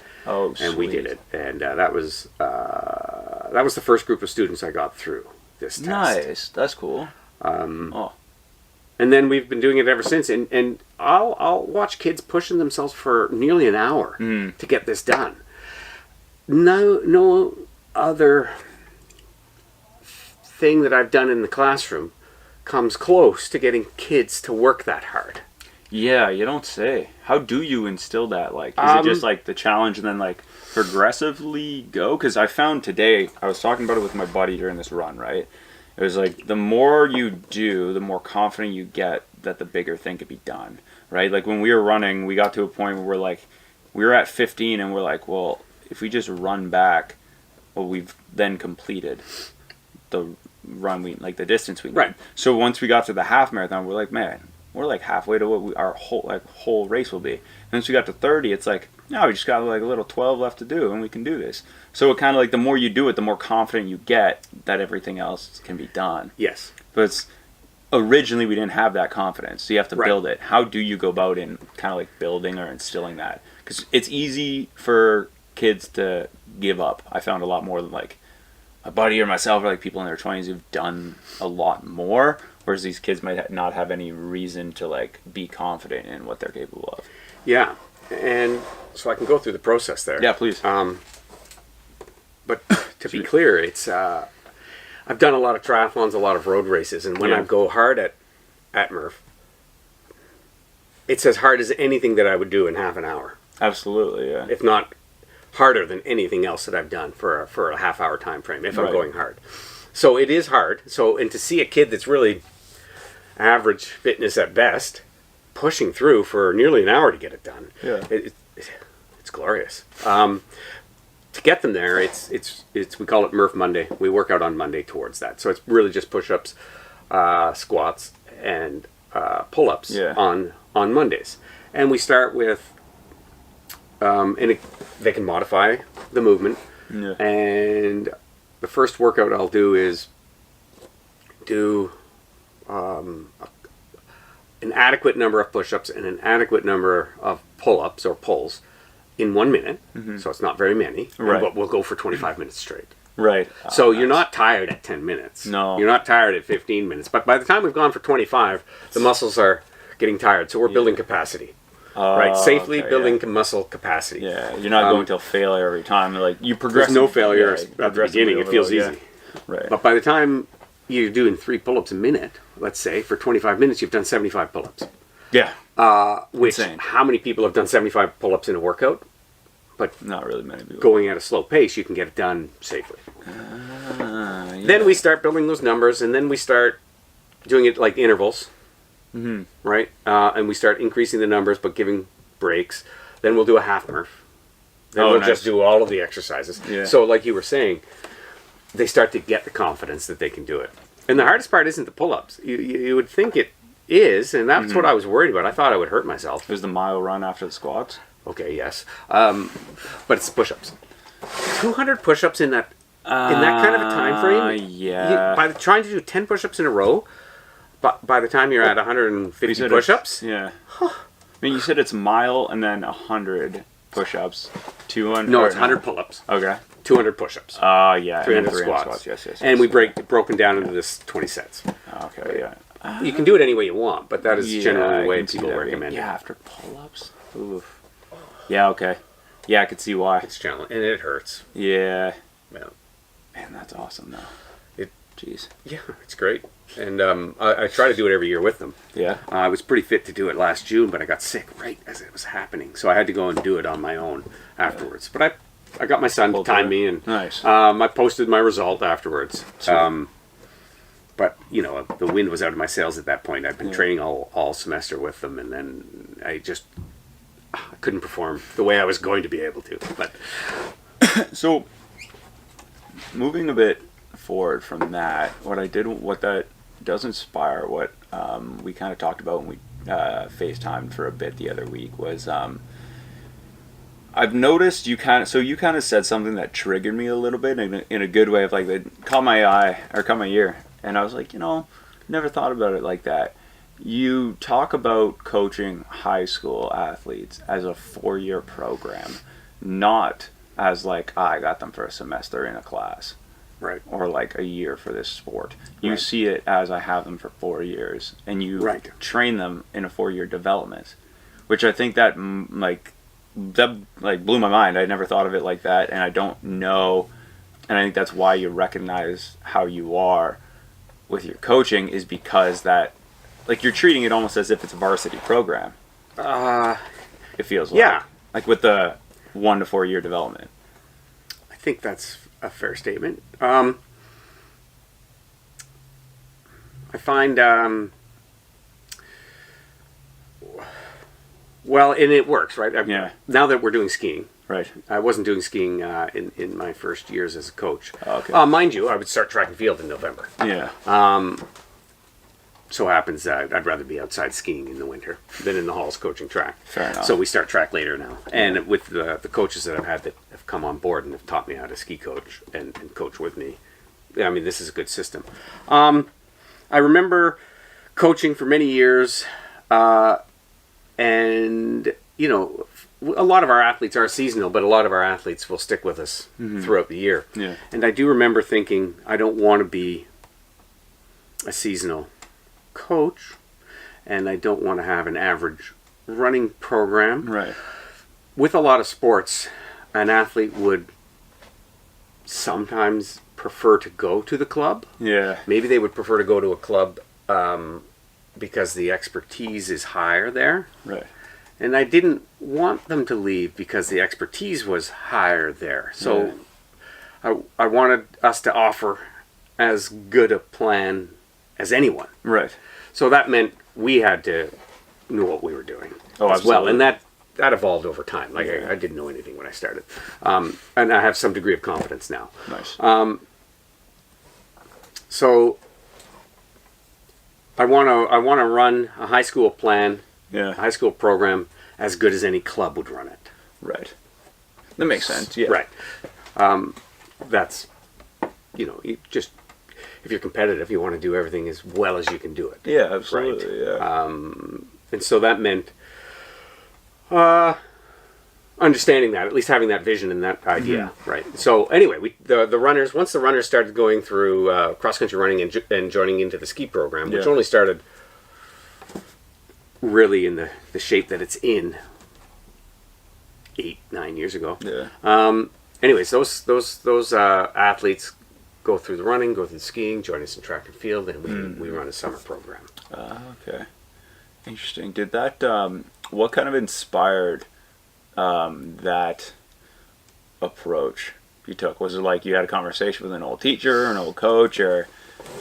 we did it, and that was the first group of students I got through this test. Nice, that's cool. And then we've been doing it ever since. And I'll watch kids pushing themselves for nearly an hour to get this done. No other thing that I've done in the classroom comes close to getting kids to work that hard. Yeah, you don't say. How do you instill that? Like, is it just like the challenge and then like progressively go? Because I found today, I was talking about it with my buddy during this run, right? It was like the more you do, the more confident you get that the bigger thing could be done, right? Like when we were running, we got to a point where we were at 15 and we're like, well, if we just run back, well, we've then completed the run, the distance we need. Right. So once we got to the half marathon, we're like, man, we're like halfway to what our whole race will be. And once we got to 30, it's like, no, we just got like a little 12 left to do, and we can do this. So it kind of like the more you do it, the more confident you get that everything else can be done. Yes. But originally we didn't have that confidence, so you have to build it. How do you go about in kind of like building or instilling that? Because it's easy for kids to give up. I found a lot more than like a buddy or myself, or like people in their 20s who've done a lot more, whereas these kids might not have any reason to like be confident in what they're capable of. Yeah. And so I can go through the process there. Yeah, please. But to be clear, it's I've done a lot of triathlons, a lot of road races, and when I go hard at Murph, it's as hard as anything that I would do in half an hour. Absolutely, yeah. If not harder than anything else that I've done for a half-hour time frame, if I'm going hard. So it is hard. And to see a kid that's really average fitness at best pushing through for nearly an hour to get it done, it's glorious. To get them there, it's we call it Murph Monday. We work out on Monday towards that. So it's really just push-ups, squats, and pull-ups on Mondays. And we start with, they can modify the movement. Yeah. And the first workout I'll do is an adequate number of push-ups and an adequate number of pull-ups or pulls in 1 minute. So it's not very many. Right. But we'll go for 25 minutes straight. Right. So you're not tired at 10 minutes. No. You're not tired at 15 minutes. But by the time we've gone for 25, the muscles are getting tired. So we're building capacity. Right, safely building muscle capacity. Yeah, you're not going till failure every time. Like you progress. There's no failure at the beginning. It feels easy. Right. But by the time you're doing 3 pull-ups a minute, let's say for 25 minutes, you've done 75 pull-ups. Yeah. Which Insane. How many people have done 75 pull-ups in a workout? But not really many people. Going at a slow pace, you can get it done safely. Then we start building those numbers, and then we start doing it like intervals. Right? And we start increasing the numbers, but giving breaks. Then we'll do a half Murph. Then we'll just do all of the exercises. Yeah. So like you were saying, they start to get the confidence that they can do it. And the hardest part isn't the pull-ups. You would think it is, and that's what I was worried about. I thought I would hurt myself. It was the mile run after the squats? Okay, yes. But it's push-ups. 200 push-ups in that kind of a time frame? Yeah. By trying to do 10 push-ups in a row, by the time you're at 150 push-ups? Yeah. I mean, you said it's a mile and then 100 push-ups. 200? No, it's 100 pull-ups. Okay. 200 push-ups. Yeah. 300 squats. Yes. And we broken down into this 20 sets. Okay, yeah. You can do it any way you want, but that is generally the way people recommend it. Yeah, after pull-ups? Oof. Yeah, okay. Yeah, I could see why. It's challenging, and it hurts. Yeah. Yeah. Man, that's awesome, though. Jeez. Yeah, it's great. And I try to do it every year with them. Yeah. I was pretty fit to do it last June, but I got sick right as it was happening. So I had to go and do it on my own afterwards. But I got my son to time me, and nice. I posted my result afterwards. But, the wind was out of my sails at that point. I'd been training all semester with them, and then I just couldn't perform the way I was going to be able to. But So, moving a bit forward from that, what that does inspire what we kind of talked about when we FaceTimed for a bit the other week was I've noticed you kind of said something that triggered me a little bit in a good way of like it caught my eye or caught my ear, and I was like, never thought about it like that. You talk about coaching high school athletes as a 4-year program, not as like I got them for a semester in a class. Right. Or like a year for this sport. You Right. see it as I have them for 4 years, and you Right. train them in a 4-year development, which I think that blew my mind. I never thought of it like that, and I don't know, and I think that's why you recognize how you are with your coaching is because that, like, you're treating it almost as if it's a varsity program. It feels like with the 1 to 4 year development. I think that's a fair statement. I find, well, and it works, right? Yeah. Now that we're doing skiing, Right. I wasn't doing skiing in my first years as a coach. Oh, okay. Mind you, I would start track and field in November. Yeah. So happens that I'd rather be outside skiing in the winter than in the halls coaching track. Fair enough. So we start track later now. And with the coaches that I've had that have come on board and have taught me how to ski coach and coach with me, I mean, this is a good system. I remember coaching for many years, and, a lot of our athletes are seasonal, but a lot of our athletes will stick with us throughout the year. Yeah. And I do remember thinking, I don't want to be a seasonal coach, and I don't want to have an average running program. Right. With a lot of sports, an athlete would sometimes prefer to go to the club. Yeah. Maybe they would prefer to go to a club because the expertise is higher there. Right. And I didn't want them to leave because the expertise was higher there. So I wanted us to offer as good a plan as anyone. Right. So that meant we had to know what we were doing Oh, as well. absolutely. And that evolved over time. Like I didn't know anything when I started. And I have some degree of confidence now. Nice. So I want to run a high school plan, a high school program as good as any club would run it. Right. That makes sense. Yeah. Right. That's, just if you're competitive, you want to do everything as well as you can do it. Yeah, absolutely. Right. Yeah. And so that meant understanding that, at least having that vision and that idea, right? So anyway, the runners, once the runners started going through cross-country running and joining into the ski program, which only started really in the shape that it's in 8-9 years ago. Yeah. Anyways, those athletes go through the running, go through the skiing, join us in track and field, and we run a summer program. Okay. Interesting. Did that, what kind of inspired that approach you took? Was it like you had a conversation with an old teacher, an old coach, or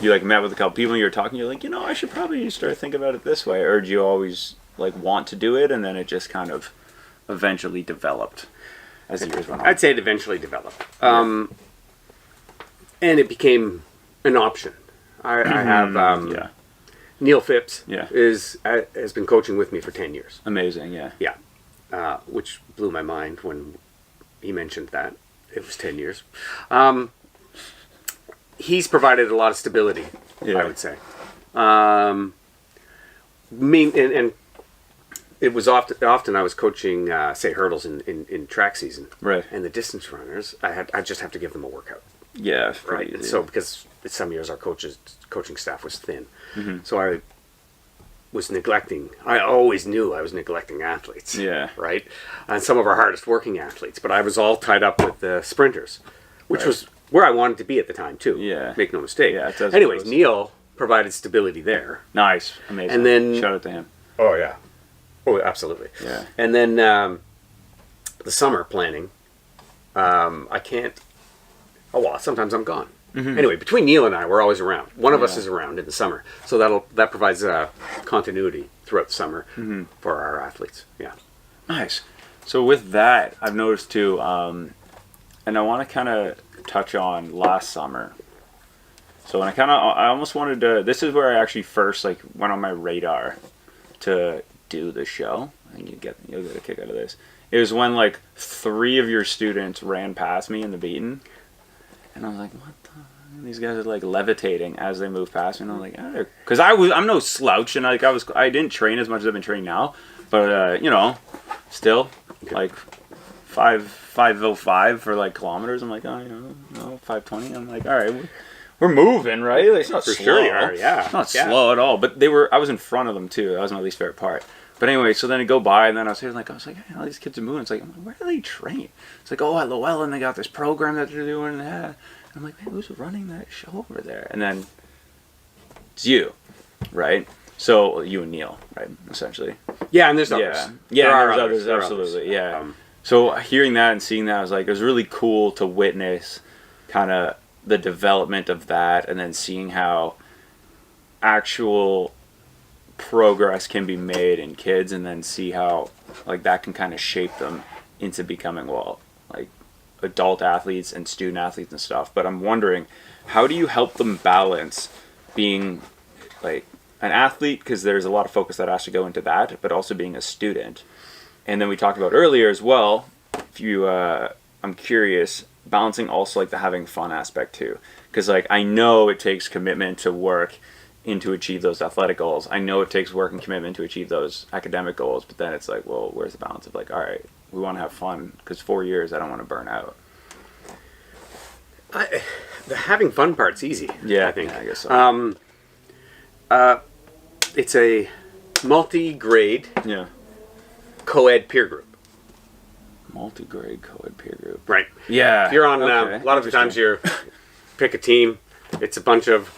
you like met with a couple people and you were talking, you're like, I should probably start thinking about it this way, or did you always like want to do it and then it just kind of eventually developed as the years went on? I'd say it eventually developed. And it became an option. I have Neil Phipps has been coaching with me for 10 years. Amazing, yeah. Yeah, which blew my mind when he mentioned that. It was 10 years. He's provided a lot of stability, I would say. And it was often I was coaching, say, hurdles in track season. Right. And the distance runners, I just have to give them a workout. Yeah, Right. And so because some years our coaching staff was thin, so I was neglecting. I always knew I was neglecting athletes. Yeah. Right. And some of our hardest working athletes, but I was all tied up with the sprinters, which was where I wanted to be at the time too. Yeah. Make no mistake. Yeah. It does. Anyways, Neil provided stability there. Nice. Amazing. And then shout out to him. Oh yeah. Oh, absolutely. Yeah. And then the summer planning, I can't. Oh well, sometimes I'm gone. Anyway, between Neil and I, we're always around. One of us is around in the summer, so that provides continuity throughout the summer for our athletes. Yeah. Nice. So with that, I've noticed too, and I want to kind of touch on last summer. So when I almost wanted to. This is where I actually first like went on my radar to do the show. I think you'll get a kick out of this. It was when like 3 of your students ran past me in the beaten, and I was like, what the. These guys are like levitating as they move past me, and I'm like, because I'm no slouch, and like I didn't train as much as I've been training now, but still like 5:05 for like kilometers. I'm like, 5:20. I'm like, all right, we're moving, right? Like, it's not For slow. sure you are, yeah. It's not slow at all. But I was in front of them too. That was my least favorite part. But anyway, so then I go by, and then I was like, hey, all these kids are moving. It's like, where do they train? It's like, oh, at Llewellyn, they got this program that they're doing. And I'm like, man, who's running that show over there? And then it's you, right? So you and Neil, right? Essentially. Yeah, and there's others. There's others, absolutely. Yeah. So hearing that and seeing that, I was like, it was really cool to witness kind of the development of that, and then seeing how actual progress can be made in kids, and then see how like that can kind of shape them into becoming like adult athletes and student athletes and stuff. But I'm wondering, how do you help them balance being like an athlete, because there's a lot of focus that has to go into that, but also being a student. And then we talked about earlier as well, if you I'm curious, balancing also like the having fun aspect too, because like I know it takes commitment to work to achieve those athletic goals. I know it takes work and commitment to achieve those academic goals, but then it's like, well, where's the balance of like, all right, we want to have fun, because 4 years I don't want to burn out. The having fun part's easy. Yeah, I think. Yeah, I guess so. It's a multi-grade Yeah. co-ed peer group. Multi-grade co-ed peer group. Right. Yeah. If you're on, okay. a lot of the times you pick a team, it's a bunch of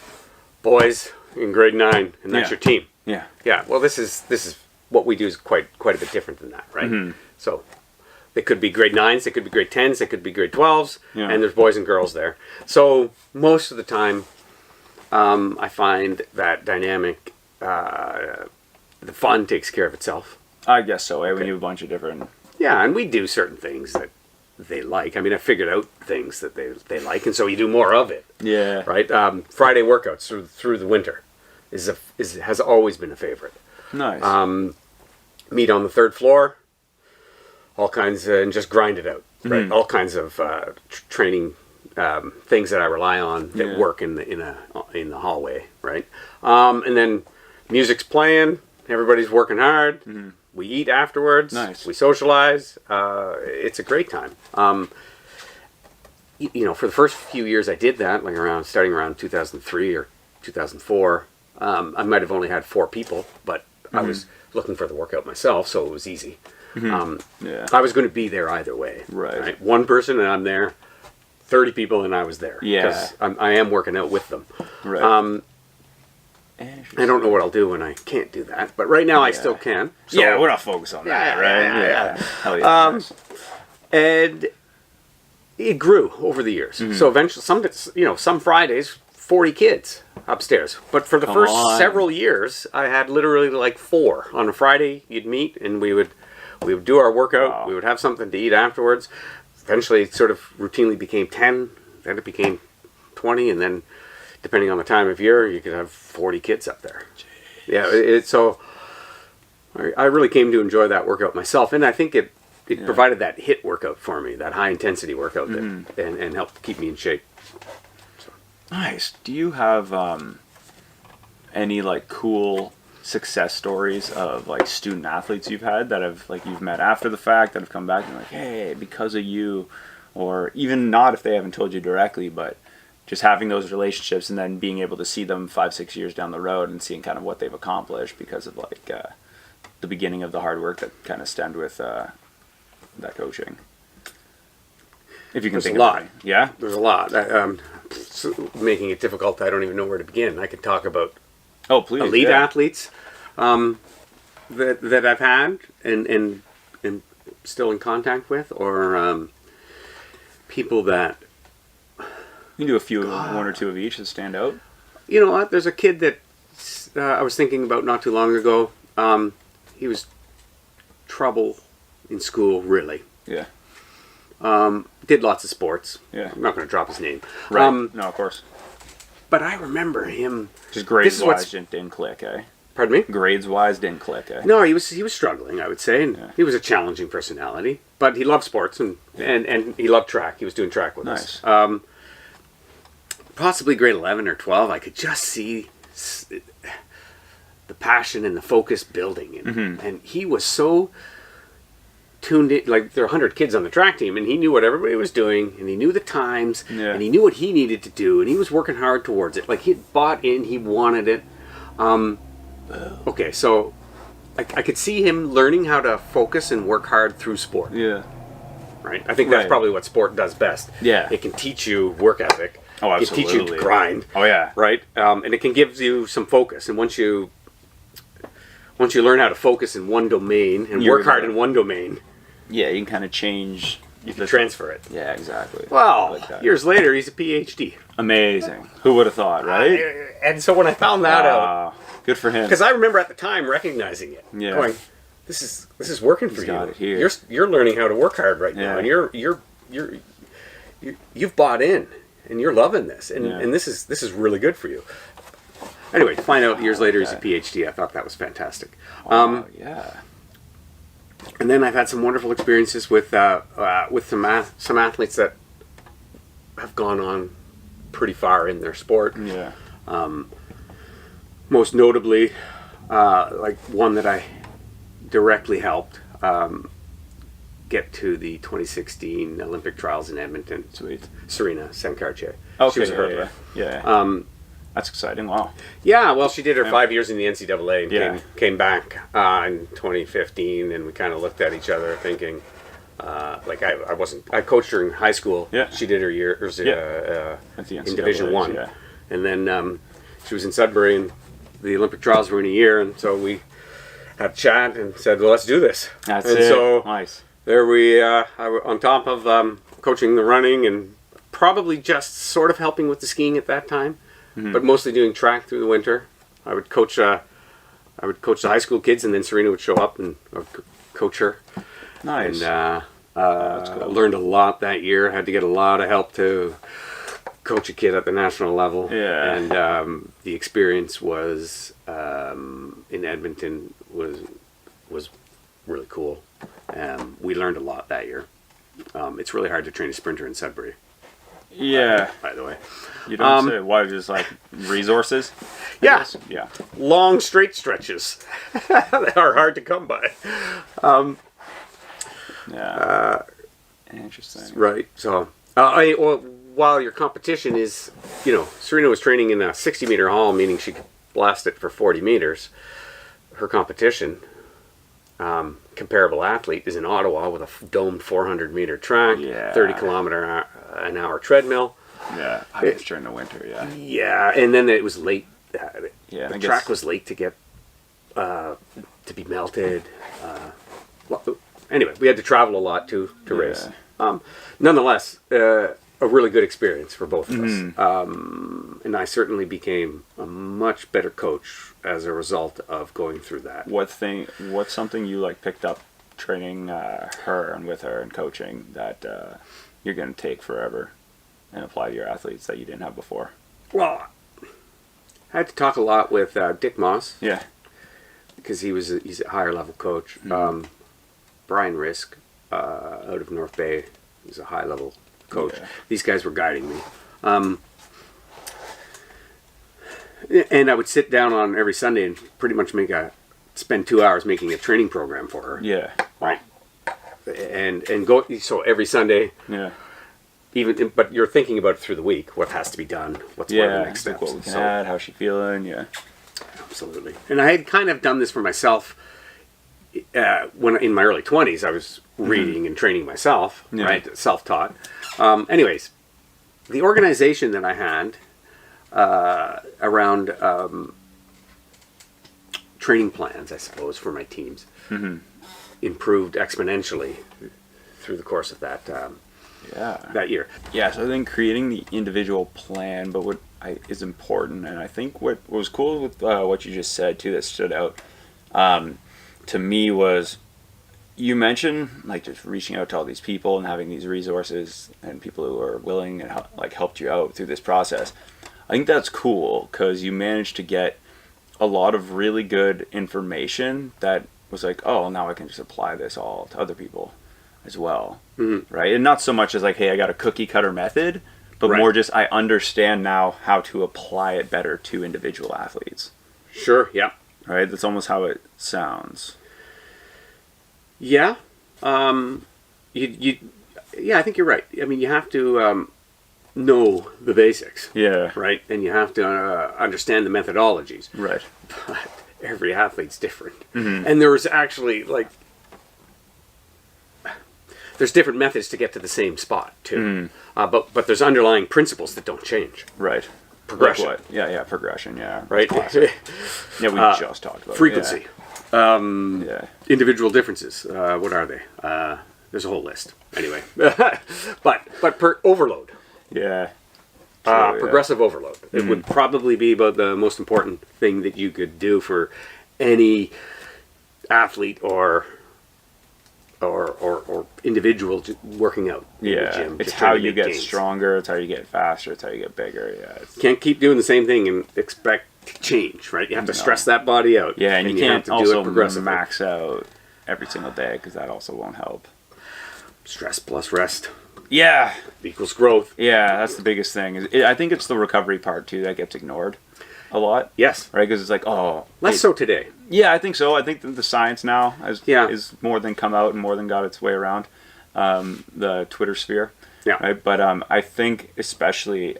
boys in grade 9, and that's your team. Yeah. Yeah. Well, this is what we do is quite a bit different than that, right? Mm-hmm. So they could be grade 9s, they could be grade 10s, they could be grade 12s, and there's boys and girls there. So most of the time, I find that dynamic, the fun takes care of itself. I guess so. Okay. We have a bunch of different. Yeah, and we do certain things that they like. I mean, I figured out things that they like, and so you do more of it. Yeah. Right. Friday workouts through the winter has always been a favorite. Nice. Meet on the 3rd floor. All kinds and just grind it out. Right. Mm-hmm. All kinds of training things that I rely on that work in the hallway. Right. And then music's playing. Everybody's working hard. Mm-hmm. We eat afterwards. Nice. We socialize. It's a great time. For the first few years I did that, like starting around 2003 or 2004, I might have only had 4 people, but I was looking for the workout myself, so it was easy. I was going to be there either way. Right. 1 person and I'm there. 30 people and I was there. Yeah. Because I am working out with them. Right. I don't know what I'll do when I can't do that, but right now I still can. So, yeah, we're not focused on that, right? Yeah. Hell yeah. Nice. And it grew over the years. Mm-hmm. So eventually, some Fridays, 40 kids upstairs. But for the first several years, I had literally like 4. On a Friday, you'd meet and we would do our workout. Wow. We would have something to eat afterwards. Eventually, it sort of routinely became 10. Then it became 20, and then depending on the time of year, you could have 40 kids up there. Jeez. Yeah, so I really came to enjoy that workout myself, and I think it provided that HIIT workout for me, that high intensity workout, and helped keep me in shape. So. Nice. Do you have any like cool success stories of like student athletes you've had that have like you've met after the fact that have come back and like, hey, because of you, or even not if they haven't told you directly, but just having those relationships and then being able to see them 5-6 years down the road and seeing kind of what they've accomplished because of like the beginning of the hard work that kind of stemmed with that coaching. If you can think of a lot. Yeah? There's a lot. Making it difficult, I don't even know where to begin. I could talk about elite athletes that I've had and still in contact with, or people that... You can do a few, 1 or 2 of each that stand out. You know what? There's a kid that I was thinking about not too long ago. He was trouble in school, really. Yeah. Did lots of sports. Yeah. I'm not going to drop his name. Right. No, of course. but I remember him. Just grades wise didn't click, eh? Pardon me? Grades wise didn't click, eh? No, he was struggling, I would say, and he was a challenging personality. But he loved sports and he loved track. He was doing track with us. Possibly grade 11 or 12, I could just see the passion and the focus building, and he was so tuned in. Like, there are 100 kids on the track team, and he knew what everybody was doing, and he knew the times, and he knew what he needed to do, and he was working hard towards it. Like, he had bought in, he wanted it. Okay, so I could see him learning how to focus and work hard through sport. Yeah. Right? I think that's probably what sport does best. Yeah. It can teach you work ethic. Oh, absolutely. It can teach you to grind. Oh, yeah. Right? And it can give you some focus. And once you learn how to focus in one domain and work hard in one domain, yeah, you can kind of change. You can transfer it. Yeah, exactly. Well, years later, he's a PhD. Amazing. Who would have thought, right? And so when I found that out, good for him. Because I remember at the time recognizing it, going, "This is working for you. It here. You're learning how to work hard right now, and you've bought in, and you're loving this, and this is really good for you." Anyway, to find out years later he's a PhD, I thought that was fantastic. Yeah. And then I've had some wonderful experiences with some athletes that have gone on pretty far in their sport. Yeah. Most notably, like one that I directly helped get to the 2016 Olympic trials in Edmonton. Sweet. Serena Sankarche. Okay, she was a hurdler. Yeah. That's exciting. Wow. Yeah, well, she did her 5 years in the NCAA and Yeah. came back in 2015, and we kind of looked at each other thinking, I coached her in high school. Yeah. She did her years At the in Division One, yeah. and then she was in Sudbury, and the Olympic trials were in a year, and so we had a chat and said, well, let's do this. That's and it. So nice. there we, on top of coaching the running and probably just sort of helping with the skiing at that time, but mostly doing track through the winter. I would coach the high school kids, and then Serena would show up and coach her. Nice. And that's cool. learned a lot that year. Had to get a lot of help to coach a kid at the national level. Yeah. And the experience was in Edmonton was really cool. We learned a lot that year. It's really hard to train a sprinter in Sudbury. Yeah. By the way. You don't say why? Just like resources? Yeah. Yeah. Long straight stretches that are hard to come by. Interesting. Right. So, while your competition is, Serena was training in a 60-meter haul, meaning she could blast it for 40 meters. Her competition, comparable athlete, is in Ottawa with a domed 400-meter track, 30-kilometer-an-hour treadmill. Yeah, I guess during the winter, yeah. Yeah, and then it was late. The track was late to get to be melted. Anyway, we had to travel a lot to race. Nonetheless, a really good experience for both of us. And I certainly became a much better coach as a result of going through that. What's something you picked up training her and with her and coaching that you're going to take forever and apply to your athletes that you didn't have before? Well, I had to talk a lot with Dick Moss. Yeah. Because he's a higher level coach. Brian Risk out of North Bay is a high level coach. Yeah. These guys were guiding me. And I would sit down on every Sunday and pretty much spend 2 hours making a training program for her. Yeah. Right. And go, so every Sunday. Yeah. But you're thinking about it through the week. What has to be done? What's one of the next steps? What we can add, how's she feeling? Yeah. Absolutely. And I had kind of done this for myself when in my early 20s. I was reading and training myself, right? Self-taught. Anyways, the organization that I had around training plans, I suppose, for my teams improved exponentially through the course of that year. Yeah, so I think creating the individual plan, but what is important, and I think what was cool with what you just said too that stood out to me was you mentioned just reaching out to all these people and having these resources and people who are willing and helped you out through this process. I think that's cool because you managed to get a lot of really good information that was like, oh, now I can just apply this all to other people as well, right? And not so much as like, hey, I got a cookie cutter method, but more just I understand now how to apply it better to individual athletes. Sure. Yeah. Right. That's almost how it sounds. Yeah. Yeah, I think you're right. I mean, you have to know the basics. Yeah. Right? And you have to understand the methodologies. Right. But every athlete's different. And there's actually, like, there's different methods to get to the same spot, too. But there's underlying principles that don't change. Right. Progression. Like what? Yeah, progression, yeah. Right? Yeah, we just talked about frequency. Yeah. Individual differences. What are they? There's a whole list. Anyway. but overload. Yeah. Progressive overload. It would probably be about the most important thing that you could do for any athlete or individual working out in the gym. It's how you get stronger, it's how you get faster, it's how you get bigger. Can't keep doing the same thing and expect change, right? You have to stress that body out. Yeah, and you can't have to do it also progressively. max out every single day because that also won't help. Stress plus rest Yeah. equals growth. Yeah, that's the biggest thing. I think it's the recovery part too that gets ignored a lot. Yes. Right, because it's like, oh, less so today. Yeah, I think so. I think that the science now is more than come out and more than got its way around the Twitter sphere. Yeah. Right, but I think especially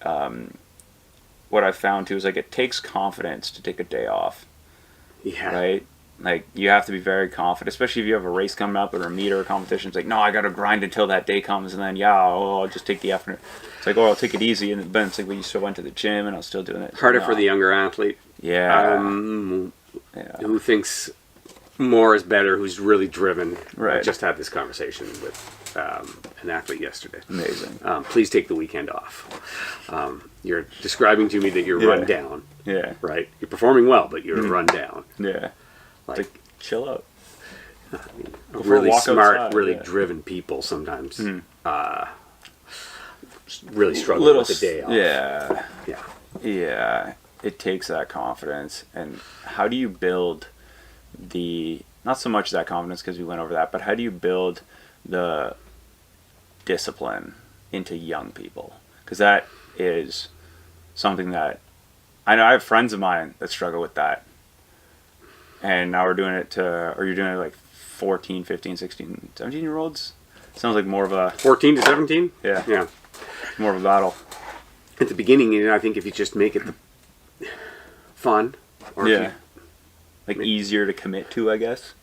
what I found too is like it takes confidence to take a day off. Yeah. Right. Like you have to be very confident, especially if you have a race coming up or a meet or a competition. It's like, no, I got to grind until that day comes, and then I'll just take the afternoon. It's like, I'll take it easy, and then it's like, well, you still went to the gym, and I was still doing it. Harder for the younger athlete. Yeah. Who thinks more is better, who's really driven. Right. I just had this conversation with an athlete yesterday. Amazing. Please take the weekend off. You're describing to me that you're run down. Yeah. Right? You're performing well, but you're run down. Yeah. Like chill out. Really smart, outside, really driven people sometimes really struggle with the day off. Yeah. Yeah. Yeah. It takes that confidence. And how do you build not so much that confidence because we went over that, but how do you build the discipline into young people? Because that is something that I know I have friends of mine that struggle with that. And now we're doing it you're doing it like 14, 15, 16, 17-year-olds? Sounds like more of a... 14 to 17? Yeah. Yeah. More of a battle. At the beginning, I think if you just make it fun. Or easier to commit to, I guess?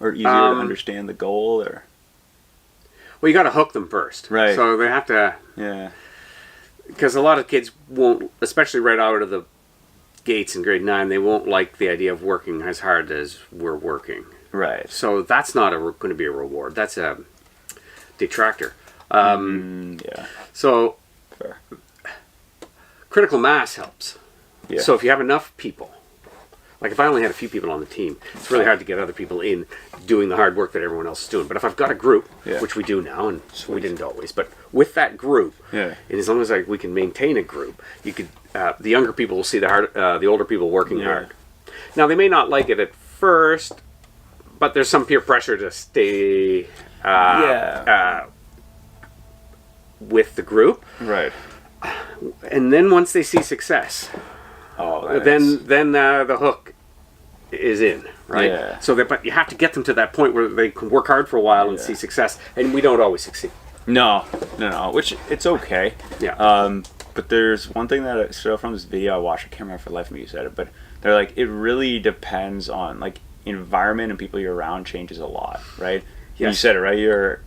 Or easier to understand the goal, or... Well, you got to hook them first. Right. So they have to... Yeah. Because a lot of kids won't, especially right out of the gates in grade 9, they won't like the idea of working as hard as we're working. Right. So that's not going to be a reward. That's a detractor. Yeah. So fair. Critical mass helps. Yeah. So if you have enough people, like if I only had a few people on the team, it's really hard to get other people in doing the hard work that everyone else is doing. But if I've got a group, which we do now, and we didn't always, but with that group, and as long as we can maintain a group, you could the younger people will see the older people working hard. Now they may not like it at first, but there's some peer pressure to stay with the group. Right. And then once they see success, then the hook is in, right? Yeah. So but you have to get them to that point where they can work hard for a while and see success, and we don't always succeed. No, which it's okay. Yeah. But there's one thing that I saw from this video I watched. I can't remember for the life of me who said it, but they're like, it really depends on like environment and people you're around changes a lot, right? Yes. You said it right.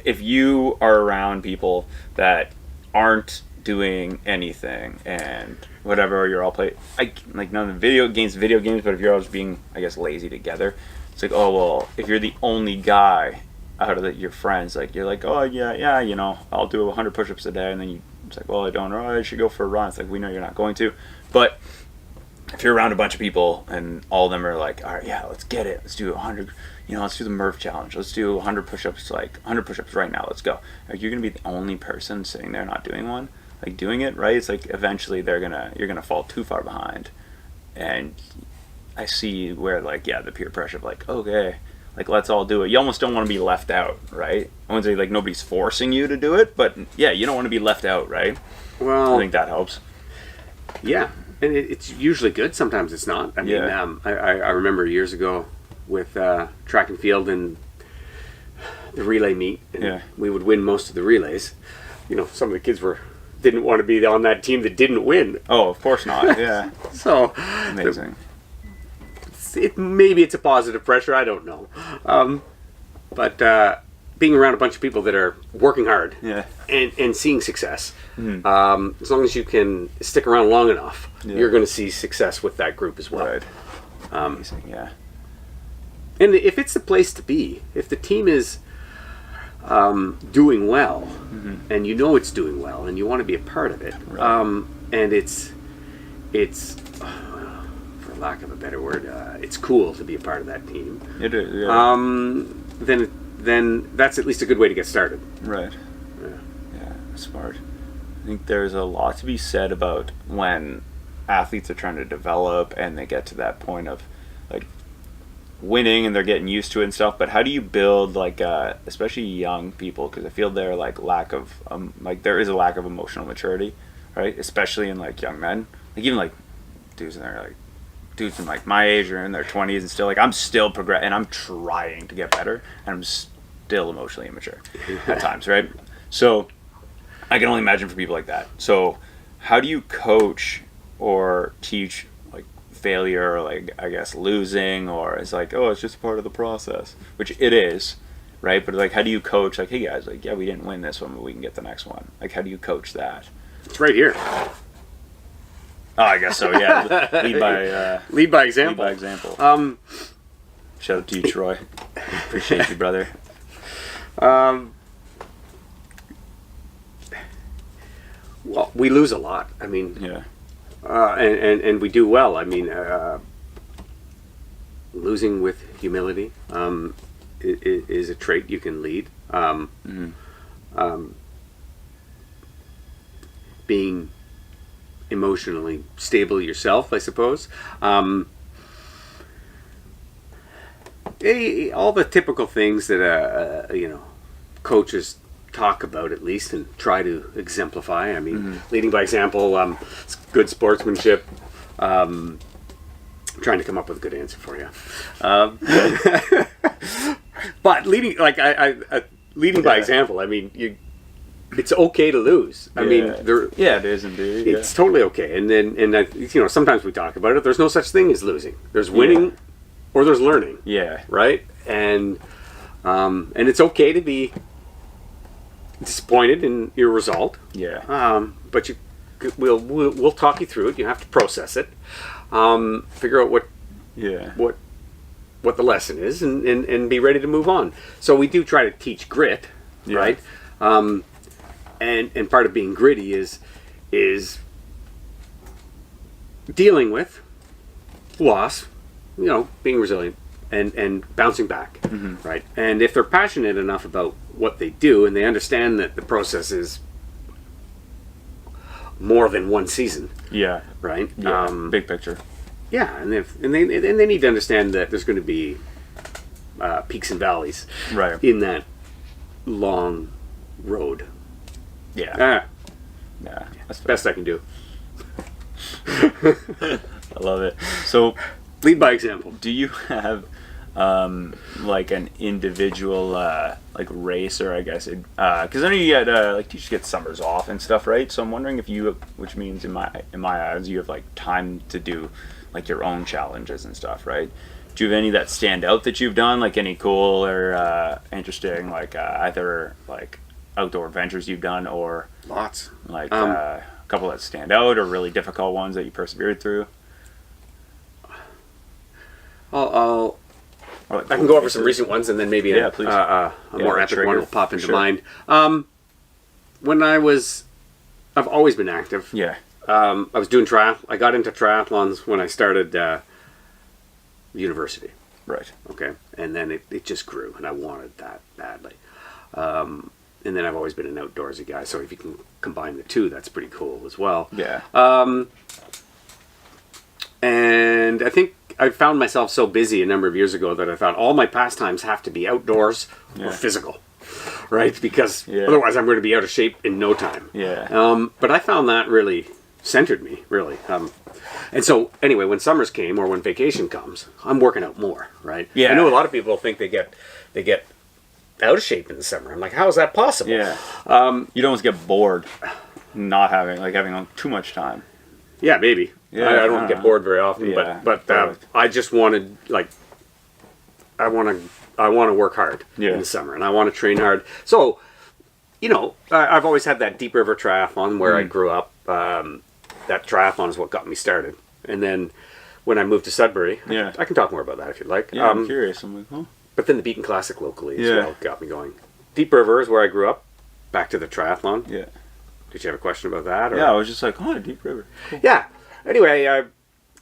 If you are around people that aren't doing anything and whatever, you're all like none of the video games, but if you're all just being, I guess, lazy together, it's like, oh well, if you're the only guy out of your friends, like you're like, oh yeah, I'll do 100 push-ups a day, and then it's like, well, I don't know, I should go for a run. It's like, we know you're not going to, but if you're around a bunch of people and all of them are like, all right, yeah, let's get it, let's do 100, let's do the Murph challenge, let's do 100 push-ups, like 100 push-ups right now, let's go. Like, you're gonna be the only person sitting there not doing one. like doing it right, it's like eventually you're gonna fall too far behind. And I see where like, yeah, the peer pressure of like, okay, like let's all do it. You almost don't want to be left out, right? I wouldn't say like nobody's forcing you to do it, but yeah, you don't want to be left out, right? Well, I think that helps. Yeah, and it's usually good. Sometimes it's not. I mean, I remember years ago with track and field and the relay meet, and we would win most of the relays. You know, some of the kids didn't want to be on that team that didn't win. Oh, of course not. Yeah. So amazing. Maybe it's a positive pressure. I don't know. But being around a bunch of people that are working hard and seeing success, as long as you can stick around long enough, you're going to see success with that group as well. Right. Amazing. Yeah. And if it's the place to be, if the team is doing well, and you know it's doing well, and you want to be a part of it, and it's for lack of a better word, it's cool to be a part of that team. It is. Yeah. Then that's at least a good way to get started. Right. Yeah. Smart. I think there's a lot to be said about when athletes are trying to develop and they get to that point of like winning and they're getting used to it and stuff, but how do you build like especially young people, because I feel there like there is a lack of emotional maturity, right, especially in like young men, like even like dudes in like my age or in their 20s and still like I'm still progressing and I'm trying to get better and I'm still emotionally immature at times, right? So I can only imagine for people like that. So how do you coach or teach like failure or like I guess losing, or it's like, oh, it's just part of the process, which it is, right? But like how do you coach like, hey guys, like yeah, we didn't win this one but we can get the next one? Like how do you coach that? It's right here. Oh, I guess so. Yeah, lead by example. Lead by example. Shout out to you, Troy. Appreciate you, brother. Well, we lose a lot. I mean, yeah, and we do well. I mean, losing with humility is a trait you can lead. Being emotionally stable yourself, I suppose. All the typical things that coaches talk about, at least, and try to exemplify. I mean, leading by example, good sportsmanship. I'm trying to come up with a good answer for you. But leading, like leading by example. I mean, it's okay to lose. I mean, it is indeed. It's totally okay. And then, sometimes we talk about it. There's no such thing as losing. There's winning, or there's learning. Yeah. Right. And it's okay to be disappointed in your result. Yeah. But we'll talk you through it. You have to process it. Figure out what the lesson is, and be ready to move on. So we do try to teach grit, right? And part of being gritty is dealing with loss, being resilient and bouncing back, right? And if they're passionate enough about what they do and they understand that the process is more than one season, right? Big picture. Yeah, and they need to understand that there's going to be peaks and valleys, right, in that long road. Yeah. That's the best I can do. I love it. So, lead by example. Do you have like an individual like racer, I guess? Because I know you teachers get summers off and stuff, right? So I'm wondering if you, which means in my eyes, you have like time to do like your own challenges and stuff, right? Do you have any that stand out that you've done, like any cool or interesting, like either like outdoor adventures you've done, or lots, like a couple that stand out, or really difficult ones that you persevered through? I can go over some recent ones, and then maybe a more epic one will pop into mind. When I've always been active. Yeah. I was doing I got into triathlons when I started university. Right. Okay. And then it just grew, and I wanted that badly. And then I've always been an outdoorsy guy, so if you can combine the two, that's pretty cool as well. Yeah. And I think I found myself so busy a number of years ago that I thought all my pastimes have to be outdoors or physical, right? Because otherwise I'm going to be out of shape in no time. Yeah. But I found that really centered me, really. And so, anyway, when summers came or when vacation comes, I'm working out more, right? Yeah. I know a lot of people think they get out of shape in the summer. I'm like, how is that possible? Yeah. You'd almost get bored not having too much time. Yeah, maybe. Yeah, I don't get bored very often, Yeah, but I just wanted, like, I want to work hard in the summer, and I want to train hard. So, you know, I've always had that Deep River Triathlon where I grew up. That triathlon is what got me started. And then when I moved to Sudbury, I can talk more about that if you'd like. Yeah, I'm curious. I'm like, huh? But then the Beacon Classic locally as well got me going. Deep River is where I grew up. Back to the triathlon. Yeah. Did you have a question about that? Or? Yeah, I was just like, oh, Deep River. Cool. Yeah. Anyway,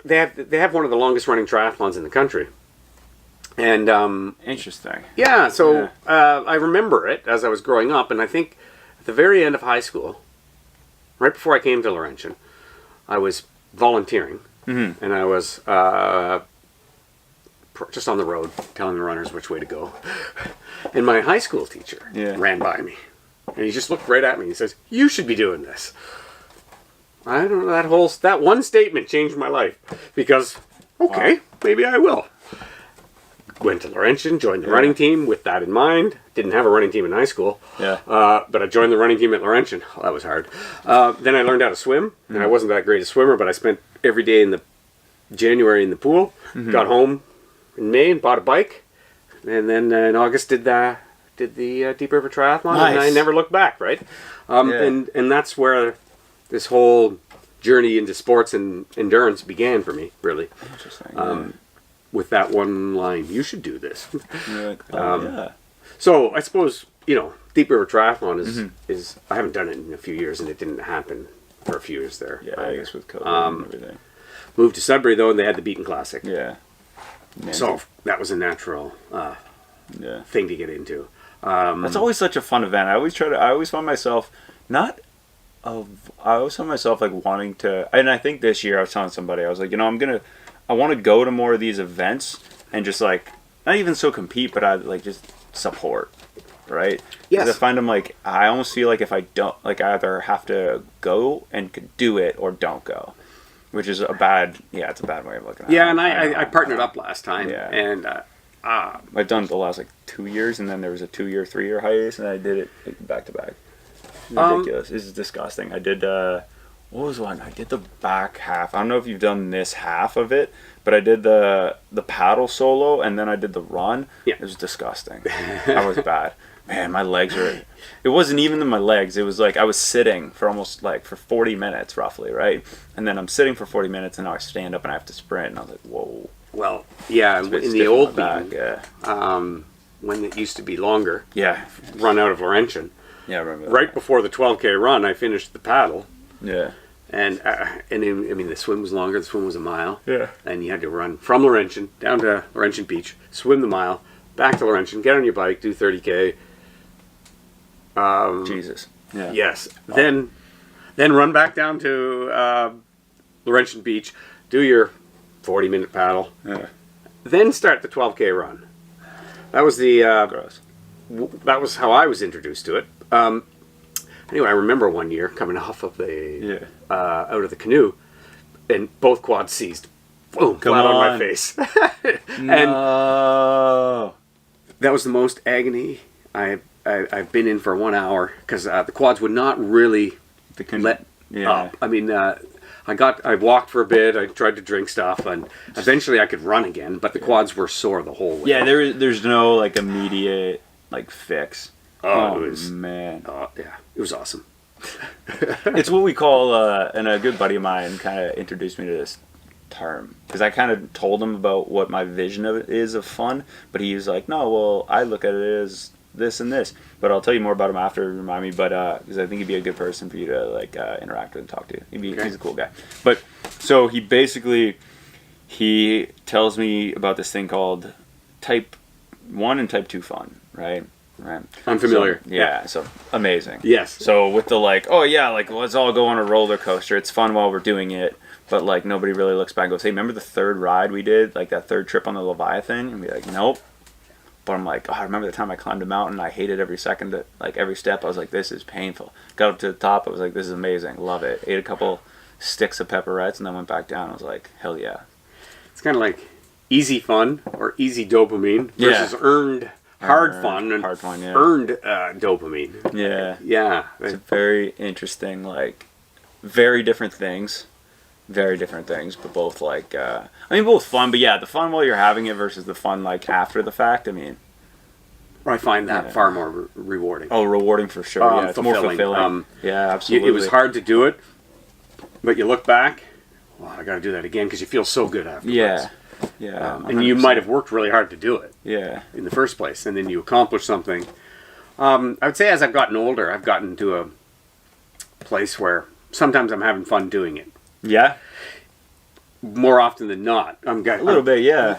they have one of the longest running triathlons in the country. And Interesting. yeah, so I remember it as I was growing up, and I think at the very end of high school, right before I came to Laurentian, I was volunteering, and I was just on the road telling the runners which way to go. And my high school teacher ran by me, and he just looked right at me and he says, "You should be doing this." I don't know, that one statement changed my life, because maybe I will. Went to Laurentian, joined the running team with that in mind. Didn't have a running team in high school, but I joined the running team at Laurentian. Oh, that was hard. Then I learned how to swim, and I wasn't that great a swimmer, but I spent every day in the January in the pool. Got home in May and bought a bike, and then in August did the Deep River Triathlon, and I never looked back. Right, and that's where this whole journey into sports and endurance began for me. Really, Interesting. with that one line, "You should do this." You're like, oh, So I suppose, you know, Deep River Triathlon is I haven't done it in a few years, and it didn't happen for a few years there. I guess with COVID and everything. Moved to Sudbury though, and they had the Beacon Classic. Yeah. So that was a natural thing to get into. That's always such a fun event. I always find myself like wanting to, and I think this year I was telling somebody, I was like, you know, I want to go to more of these events and just like, not even so compete, but I like just support, right? Yes. 'Cause I find them like, I almost feel like if I don't, like I either have to go and do it or don't go, which is it's a bad way of looking at it. Yeah, and I partnered up last time, and I've done it the last like 2 years, and then there was a 2-year, 3-year hiatus, and I did it like, back to back. Ridiculous. This is disgusting. I did what was one? I did the back half. I don't know if you've done this half of it, but I did the paddle solo, and then I did the run. Yeah. It was disgusting. I was bad. Man, my legs were... It wasn't even my legs. It was like I was sitting for almost like for 40 minutes roughly, right? And then I'm sitting for 40 minutes, and now I stand up and I have to sprint. And I was like, whoa. Well, yeah, in the old back, Beacon, when it used to be longer, run out of Laurentian. Yeah, I remember that. Right before the 12K run, I finished the paddle. Yeah. And the swim was longer. The swim was a mile. Yeah. And you had to run from Laurentian down to Laurentian Beach, swim the mile, back to Laurentian, get on your bike, do 30K. Jesus. Yeah. Yes. Then run back down to Laurentian Beach, do your 40-minute paddle. Yeah. Then start the 12K run. That was Gross. That was how I was introduced to it. Anyway, I remember one year coming off of out of the canoe, and both quads seized. Boom! Flat on my face. And that was the most agony I've been in for 1 hour, because the quads would not really let up. I mean, I walked for a bit. I tried to drink stuff, and eventually I could run again. But the quads were sore the whole way. Yeah, there's no like immediate like fix. Oh, it was, man. Yeah, it was awesome. It's what we call, and a good buddy of mine kind of introduced me to this term, because I kind of told him about what my vision of it is of fun, but he was like, no, well, I look at it as this and this, but I'll tell you more about him after, remind me, but because I think he'd be a good person for you to like interact with and talk to. He's a cool guy. But so he tells me about this thing called type 1 and type 2 fun, right? Right. I'm familiar. So, yeah, so amazing. Yes. So with the like, oh yeah, like let's all go on a roller coaster. It's fun while we're doing it, but like nobody really looks back and goes, hey, remember the third ride we did, like that third trip on the Leviathan? And be like, nope. But I'm like, oh, I remember the time I climbed a mountain. I hated every second, like every step. I was like, this is painful. Got up to the top. I was like, this is amazing. Love it. Ate a couple sticks of pepperettes and then went back down. I was like, hell yeah. It's kind of like easy fun or easy dopamine versus earned hard fun and earned dopamine. Yeah. Yeah. It's a very interesting, like, very different things. Very different things, but both like, I mean, both fun, but yeah, the fun while you're having it versus the fun like after the fact. I mean, I find that far more rewarding. Oh, rewarding for sure. Yeah, it's more fulfilling. Yeah, absolutely. It was hard to do it, but you look back, well, I got to do that again because you feel so good afterwards. Yeah, yeah. And you might have worked really hard to do it. Yeah. In the first place, and then you accomplish something. I would say as I've gotten older, I've gotten to a place where sometimes I'm having fun doing it. Yeah. More often than not, a little bit. Yeah.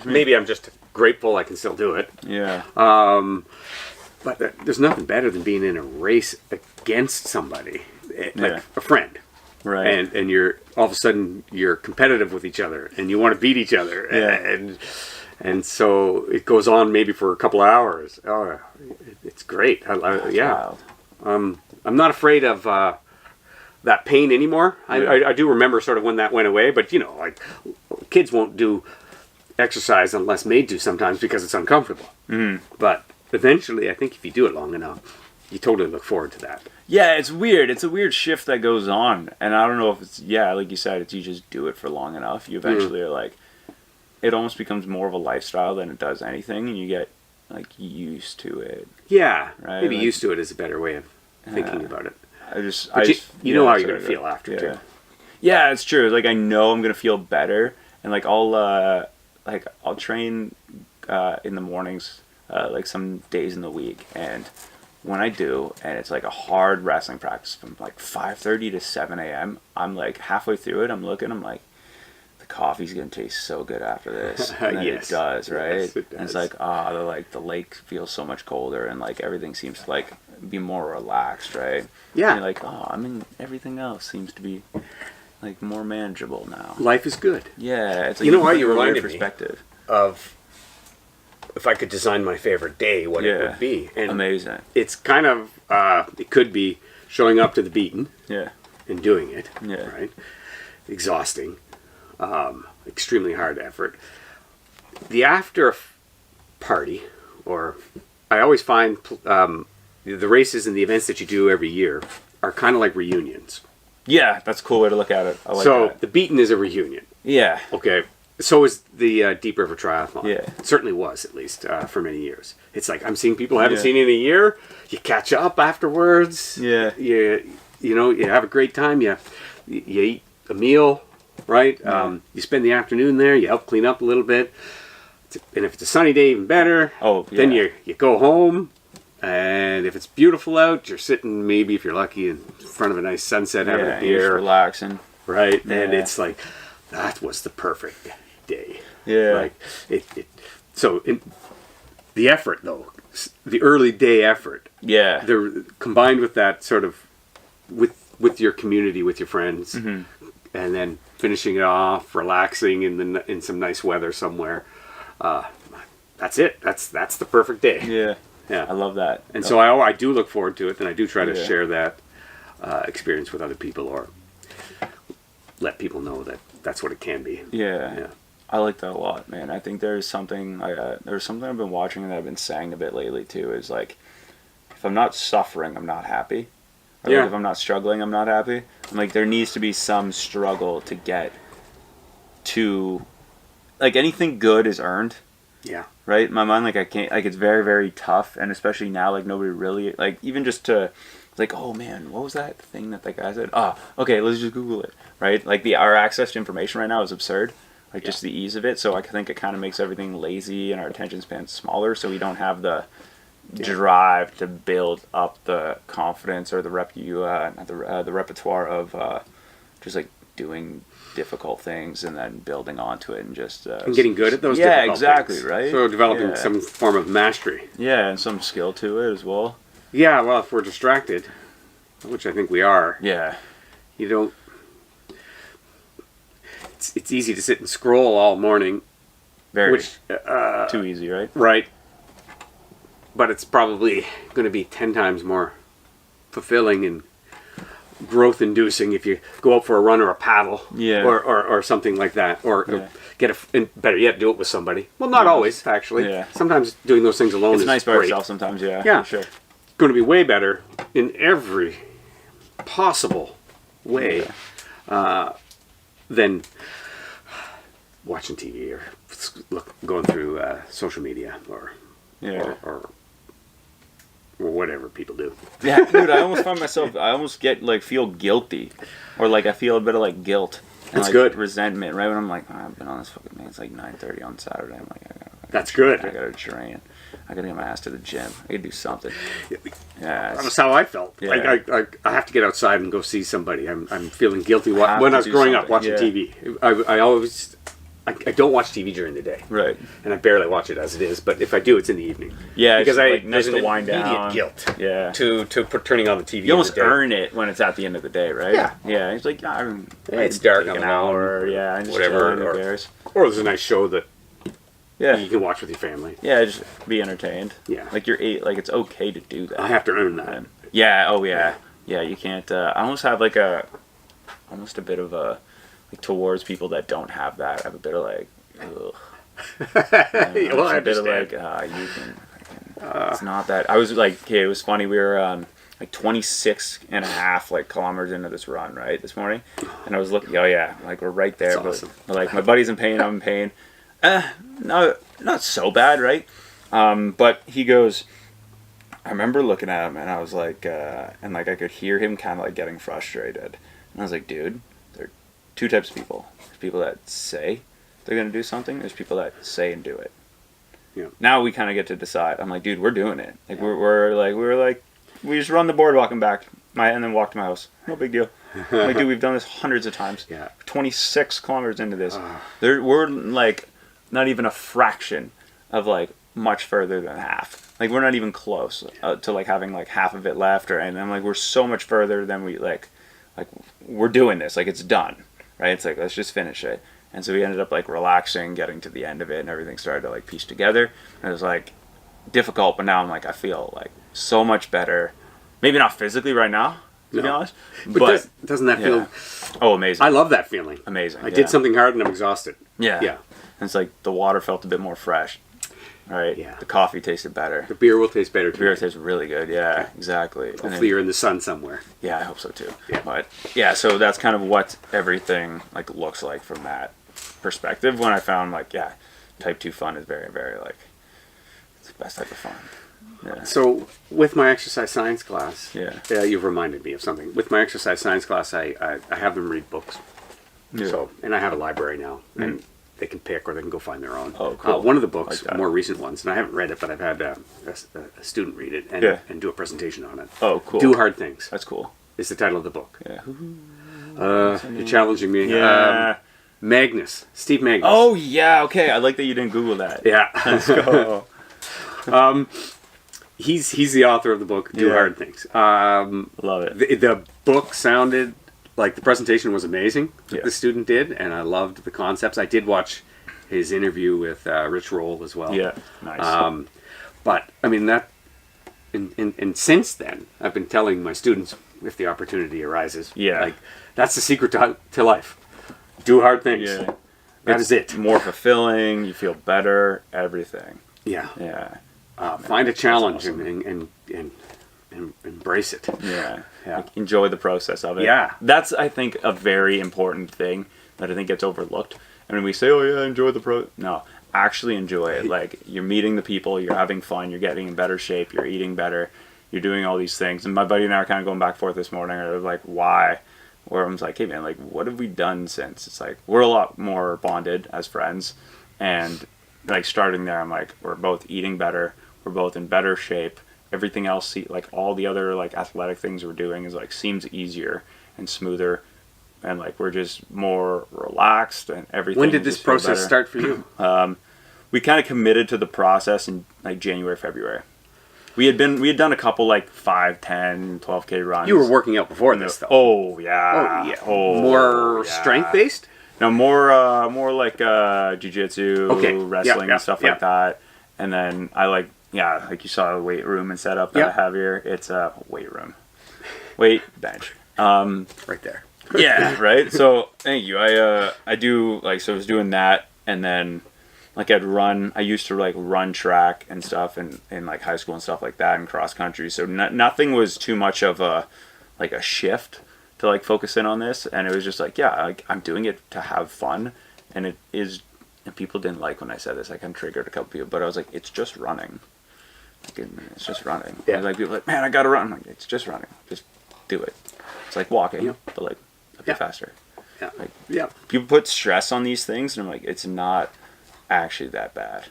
Maybe I'm just grateful I can still do it. Yeah. But there's nothing better than being in a race against somebody, like a friend. Right. And you're all of a sudden you're competitive with each other and you want to beat each other. Yeah. And so it goes on maybe for a couple of hours. Oh, it's great. Yeah. I'm not afraid of that pain anymore. I do remember sort of when that went away, but you know, like kids won't do exercise unless made to sometimes because it's uncomfortable. But eventually, I think if you do it long enough, you totally look forward to that. Yeah, it's weird. It's a weird shift that goes on, and I don't know if it's like you said, it's you just do it for long enough, you eventually are like, it almost becomes more of a lifestyle than it does anything, and you get like used to it. Yeah, right? Maybe like, used to it is a better way of thinking about it. You know how you're gonna feel after too. Yeah, it's true. Like I know I'm gonna feel better, and like I'll train in the mornings, like some days in the week, and when I do, and it's like a hard wrestling practice from like 5:30 to 7 a.m. I'm like halfway through it. I'm like, the coffee's gonna taste so good after this. And then Yes. It does, right? Yes, it does. And it's like, the lake feels so much colder, and like everything seems to like be more relaxed, right? Yeah. And you're like, everything else seems to be like more manageable now. Life is good. Yeah, it's like you know what you reminded perspective me of if I could design my favorite day, what it would be. And amazing. It's kind of it could be showing up to the beaten. Yeah. And doing it. Yeah. Right. Exhausting. Extremely hard effort. The after party, or I always find the races and the events that you do every year are kind of like reunions. Yeah, that's a cool way to look at it. I like so that. The beaten is a reunion. Yeah. Okay. So is the Deep River Triathlon. Yeah. It certainly was, at least for many years. It's like I'm seeing people I haven't seen in a year. You catch up afterwards. Yeah. You have a great time. You eat a meal, right? Yeah. You spend the afternoon there. You help clean up a little bit. And if it's a sunny day, even better. Oh, yeah. Then you go home. And if it's beautiful out, you're sitting, maybe if you're lucky, in front of a nice sunset, having a beer. Just relaxing. Right? Yeah. And it's like, that was the perfect day. Yeah. Like the effort, though, the early day effort. Yeah. They're combined with that sort of, with your community, with your friends, and then finishing it off, relaxing in some nice weather somewhere. That's it. That's the perfect day. Yeah. Yeah, I love that. And so I do look forward to it, and I do try to share that experience with other people, or let people know that that's what it can be. Yeah. I like that a lot, man. I think there's something I've been watching and that I've been saying a bit lately too. Is like, if I'm not suffering, I'm not happy. Or like if I'm not struggling, I'm not happy. I'm like, there needs to be some struggle to get to, like, anything good is earned. Yeah. Right? In my mind, like, I can't, like, it's very, very tough. And especially now, like, nobody really, like, even just to, like, oh man, what was that thing that guy said? Oh, okay, let's just Google it. Right? Like, our access to information right now is absurd. Like, just the ease of it. So I think it kind of makes everything lazy and our attention span smaller. So we don't have the drive to build up the confidence or the repertoire of just, like, doing difficult things and then building onto it and just and getting good at those yeah, difficult exactly, things. right? So developing Yeah. some form of mastery. Yeah, and some skill to it as well. Yeah, well, if we're distracted, which I think we are, Yeah. you don't... It's easy to sit and scroll all morning, Very which... too easy, right? Right. But it's probably going to be 10 times more fulfilling and growth-inducing if you go out for a run or a paddle, Yeah. or something like that, or Yeah. and better yet, do it with somebody. Well, not always, actually. Yeah. Sometimes doing those things alone It's is nice by great. yourself sometimes, yeah. Yeah. For sure. Going to be way better in every possible way than watching TV or going through social media or Yeah. or whatever people do. Yeah, dude, I almost find myself, I almost get, like, feel guilty. Or, like, I feel a bit of, like, guilt. And, That's like, good. Resentment, right? When I'm like, oh, I've been on this fucking thing. It's like 9:30 on Saturday. I'm like, That's good. I gotta train. I gotta get my ass to the gym. I gotta do something. Yeah. That's how I felt. Yeah. Like I have to get outside and go see somebody. I'm feeling guilty Have when to I was do growing up something, watching yeah. TV. I always I don't watch TV during the day, Right. and I barely watch it as it is. But if I do, it's in the evening. Yeah, because it's, like, nice there's to an wind immediate down. guilt Yeah. to turning on the TV. You almost in the day. earn it when it's at the end of the day, right? Yeah. Yeah. It's like, I it's dark, take I'm an alone, hour. Yeah. I'm just whatever, chilling, who or- cares? Or there's a nice show that Yeah. you can watch with your family. Yeah, just be entertained. Yeah. Like like it's okay to do that. I have to earn that. Yeah, oh yeah. Yeah, you can't I almost have like almost a bit of a like towards people that don't have that. I have a bit of like ugh. Well, I a bit of understand. like it's not that. I was like, okay, it was funny. We were like 26 and a half like kilometers into this run, right, this morning. And I was looking, oh yeah, like we're right there. That's awesome. But like my buddy's in pain, I'm in pain. No, not so bad, right? But he goes, I remember looking at him and I was like, and like I could hear him kind of like getting frustrated. And I was like, dude, there are two types of people. There's people that say they're going to do something. There's people that say and do it. Yeah. Now we kind of get to decide. I'm like, dude, we're doing it. Like we just run the boardwalk and back, and then walk to my house. No big deal. I'm like, dude, we've done this hundreds of times. Yeah. 26 kilometers into this, we're like not even a fraction of like much further than half. Like we're not even close to like having like half of it left, and I'm like we're so much further than we like we're doing this. Like it's done, right? It's like let's just finish it. And so we ended up like relaxing, getting to the end of it, and everything started to like piece together. And it was like difficult, but now I'm like I feel like so much better. Maybe not physically right now, to be honest, but doesn't that feel? Oh, amazing! I love that feeling. Amazing. I did something hard and I'm exhausted. Yeah. Yeah. And it's like the water felt a bit more fresh, right? Yeah. The coffee tasted better. The beer will taste better. The beer tastes really good. Yeah, exactly. And Hopefully you're in the sun somewhere. yeah, I hope so too. Yeah. But yeah, so that's kind of what everything like looks like from that perspective. When I found like type 2 fun is very, very like it's the best type of fun. Yeah. So with my exercise science class, Yeah. you've reminded me of something. With my exercise science class, I have them read books. Yeah. So, and I have a library now, and they can pick or they can go find their own. Oh, cool. One of the books, Like that. more recent ones, and I haven't read it, but I've had a student read it and, Yeah. and do a presentation on it. Oh, cool. Do Hard Things That's cool. is the title of the book. Yeah. You're challenging me. Yeah. Magnus, Steve Magnus. Oh yeah. Okay. I like that you didn't Google that. Yeah. Let's go. He's the author of the book, Do Yeah. Hard Things. Love it. The book sounded like the presentation was amazing that Yeah. the student did, and I loved the concepts. I did watch his interview with Rich Roll as well. Yeah. Nice. But I mean that, and since then, I've been telling my students if the opportunity arises, Yeah. like that's the secret to life. Do hard things. Yeah. That is it. More fulfilling. You feel better. Everything. Yeah. Yeah. Find a challenge awesome. and embrace it. Yeah. Yeah. Like, enjoy the process of it. Yeah. That's, I think, a very important thing that I think gets overlooked. I mean, we say, oh, yeah, enjoy the No, actually enjoy it. Like, you're meeting the people, you're having fun, you're getting in better shape, you're eating better, you're doing all these things. And my buddy and I are kind of going back and forth this morning. I was like, why? Where I was like, hey, man, like, what have we done since? It's like, we're a lot more bonded as friends. And, like, starting there, I'm like, we're both eating better, we're both in better shape. Everything else, like all the other like athletic things we're doing is like seems easier and smoother. and like we're just more relaxed and everything. When did this just feels process better. start for you? We kind of committed to the process in like January, February. We had done a couple like 5, 10, 12K runs. You were working out before this, though. Oh yeah. More strength based. No, more like jiu-jitsu, Okay. wrestling and stuff like that. And then I like you saw the weight room and setup that I have here. It's a weight room, weight bench. Right there. Yeah, right. So thank you. I do like, so I was doing that, and then like I used to like run track and stuff in like high school and stuff like that, and cross country. So nothing was too much of a shift to like focus in on this, and it was just like, I'm doing it to have fun, and it is. And people didn't like when I said this. I kind of triggered a couple people, but I was like, it's just running. Like, it's just running. Yeah. And like people are like, man, I gotta run. I'm like, it's just running. Just do it. It's like walking, but like a bit faster. Yeah. Like, people put stress on these things, and I'm like, it's not actually that bad.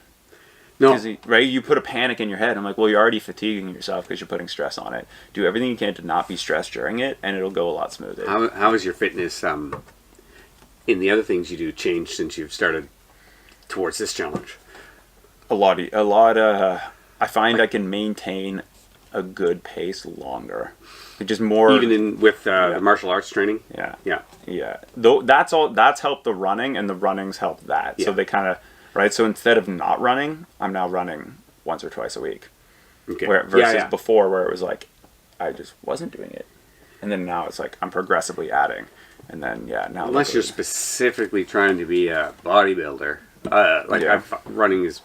No. Right? You put a panic in your head. I'm like, well, you're already fatiguing yourself because you're putting stress on it. Do everything you can to not be stressed during it, and it'll go a lot smoother. How has your fitness in the other things you do changed since you've started towards this challenge? A lot. I find I can maintain a good pace longer. Just more, even with the martial arts training. Yeah. Though that's helped the running, and the running's helped that. So they kind of right. So instead of not running, I'm now running once or twice a week. Okay. Versus before, where it was like I just wasn't doing it, and then now it's like I'm progressively adding, and then now. Unless you're specifically trying to be a bodybuilder, running is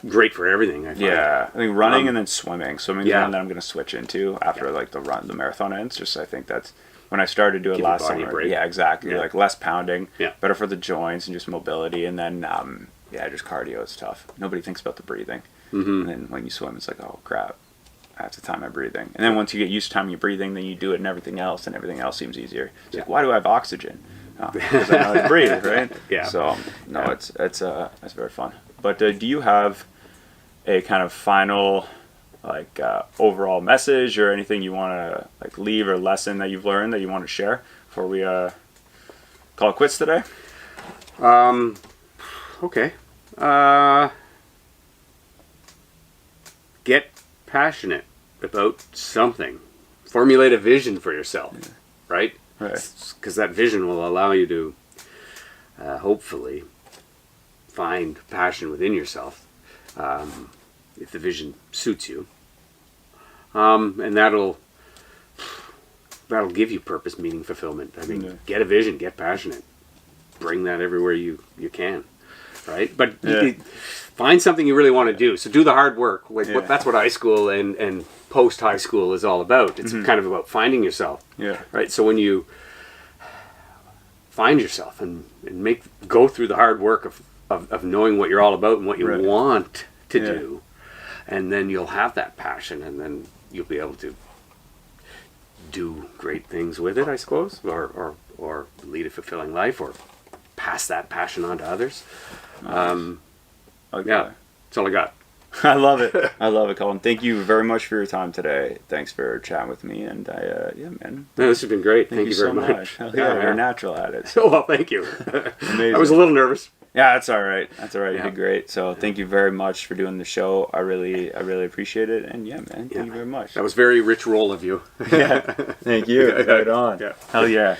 great for everything. I find. I think running and then swimming. Swimming is one that I'm going to switch into after like the marathon ends. Just I think that's when I started doing it last summer. Yeah, exactly. Like less pounding, better for the joints and just mobility. And then just cardio is tough. Nobody thinks about the breathing. And then when you swim, it's like, oh crap, I have to time my breathing. And then once you get used to timing your breathing, then you do it and everything else seems easier. It's like, why do I have oxygen? Because I know how to breathe, right? So it's very fun. But do you have a kind of final overall message or anything you want to like leave or lesson that you've learned that you want to share before we call it quits today? Okay. Get passionate about something. Formulate a vision for yourself, right? Right. Because that vision will allow you to hopefully find passion within yourself, if the vision suits you, and that'll give you purpose, meaning, fulfillment. I mean, get a vision, get passionate, bring that everywhere you can, right? But you find something you really want to do. So do the hard work. That's what high school and post high school is all about. It's kind of about finding yourself. Right. So when you find yourself and go through the hard work of knowing what you're all about and what you want to do, and then you'll have that passion, and then you'll be able to do great things with it, I suppose, or lead a fulfilling life, or pass that passion on to others. That's all I got. I love it, Colin. Thank you very much for your time today. Thanks for chatting with me, and man. No, this has been great. Thank you very so much. You're natural at it. So. Well, thank you. Amazing. I was a little nervous. Yeah, that's all right. You did great. So thank you very much for doing the show. I really appreciate it. And man, thank you very much. That was very rich role of you. Thank you. Right on. Hell yeah.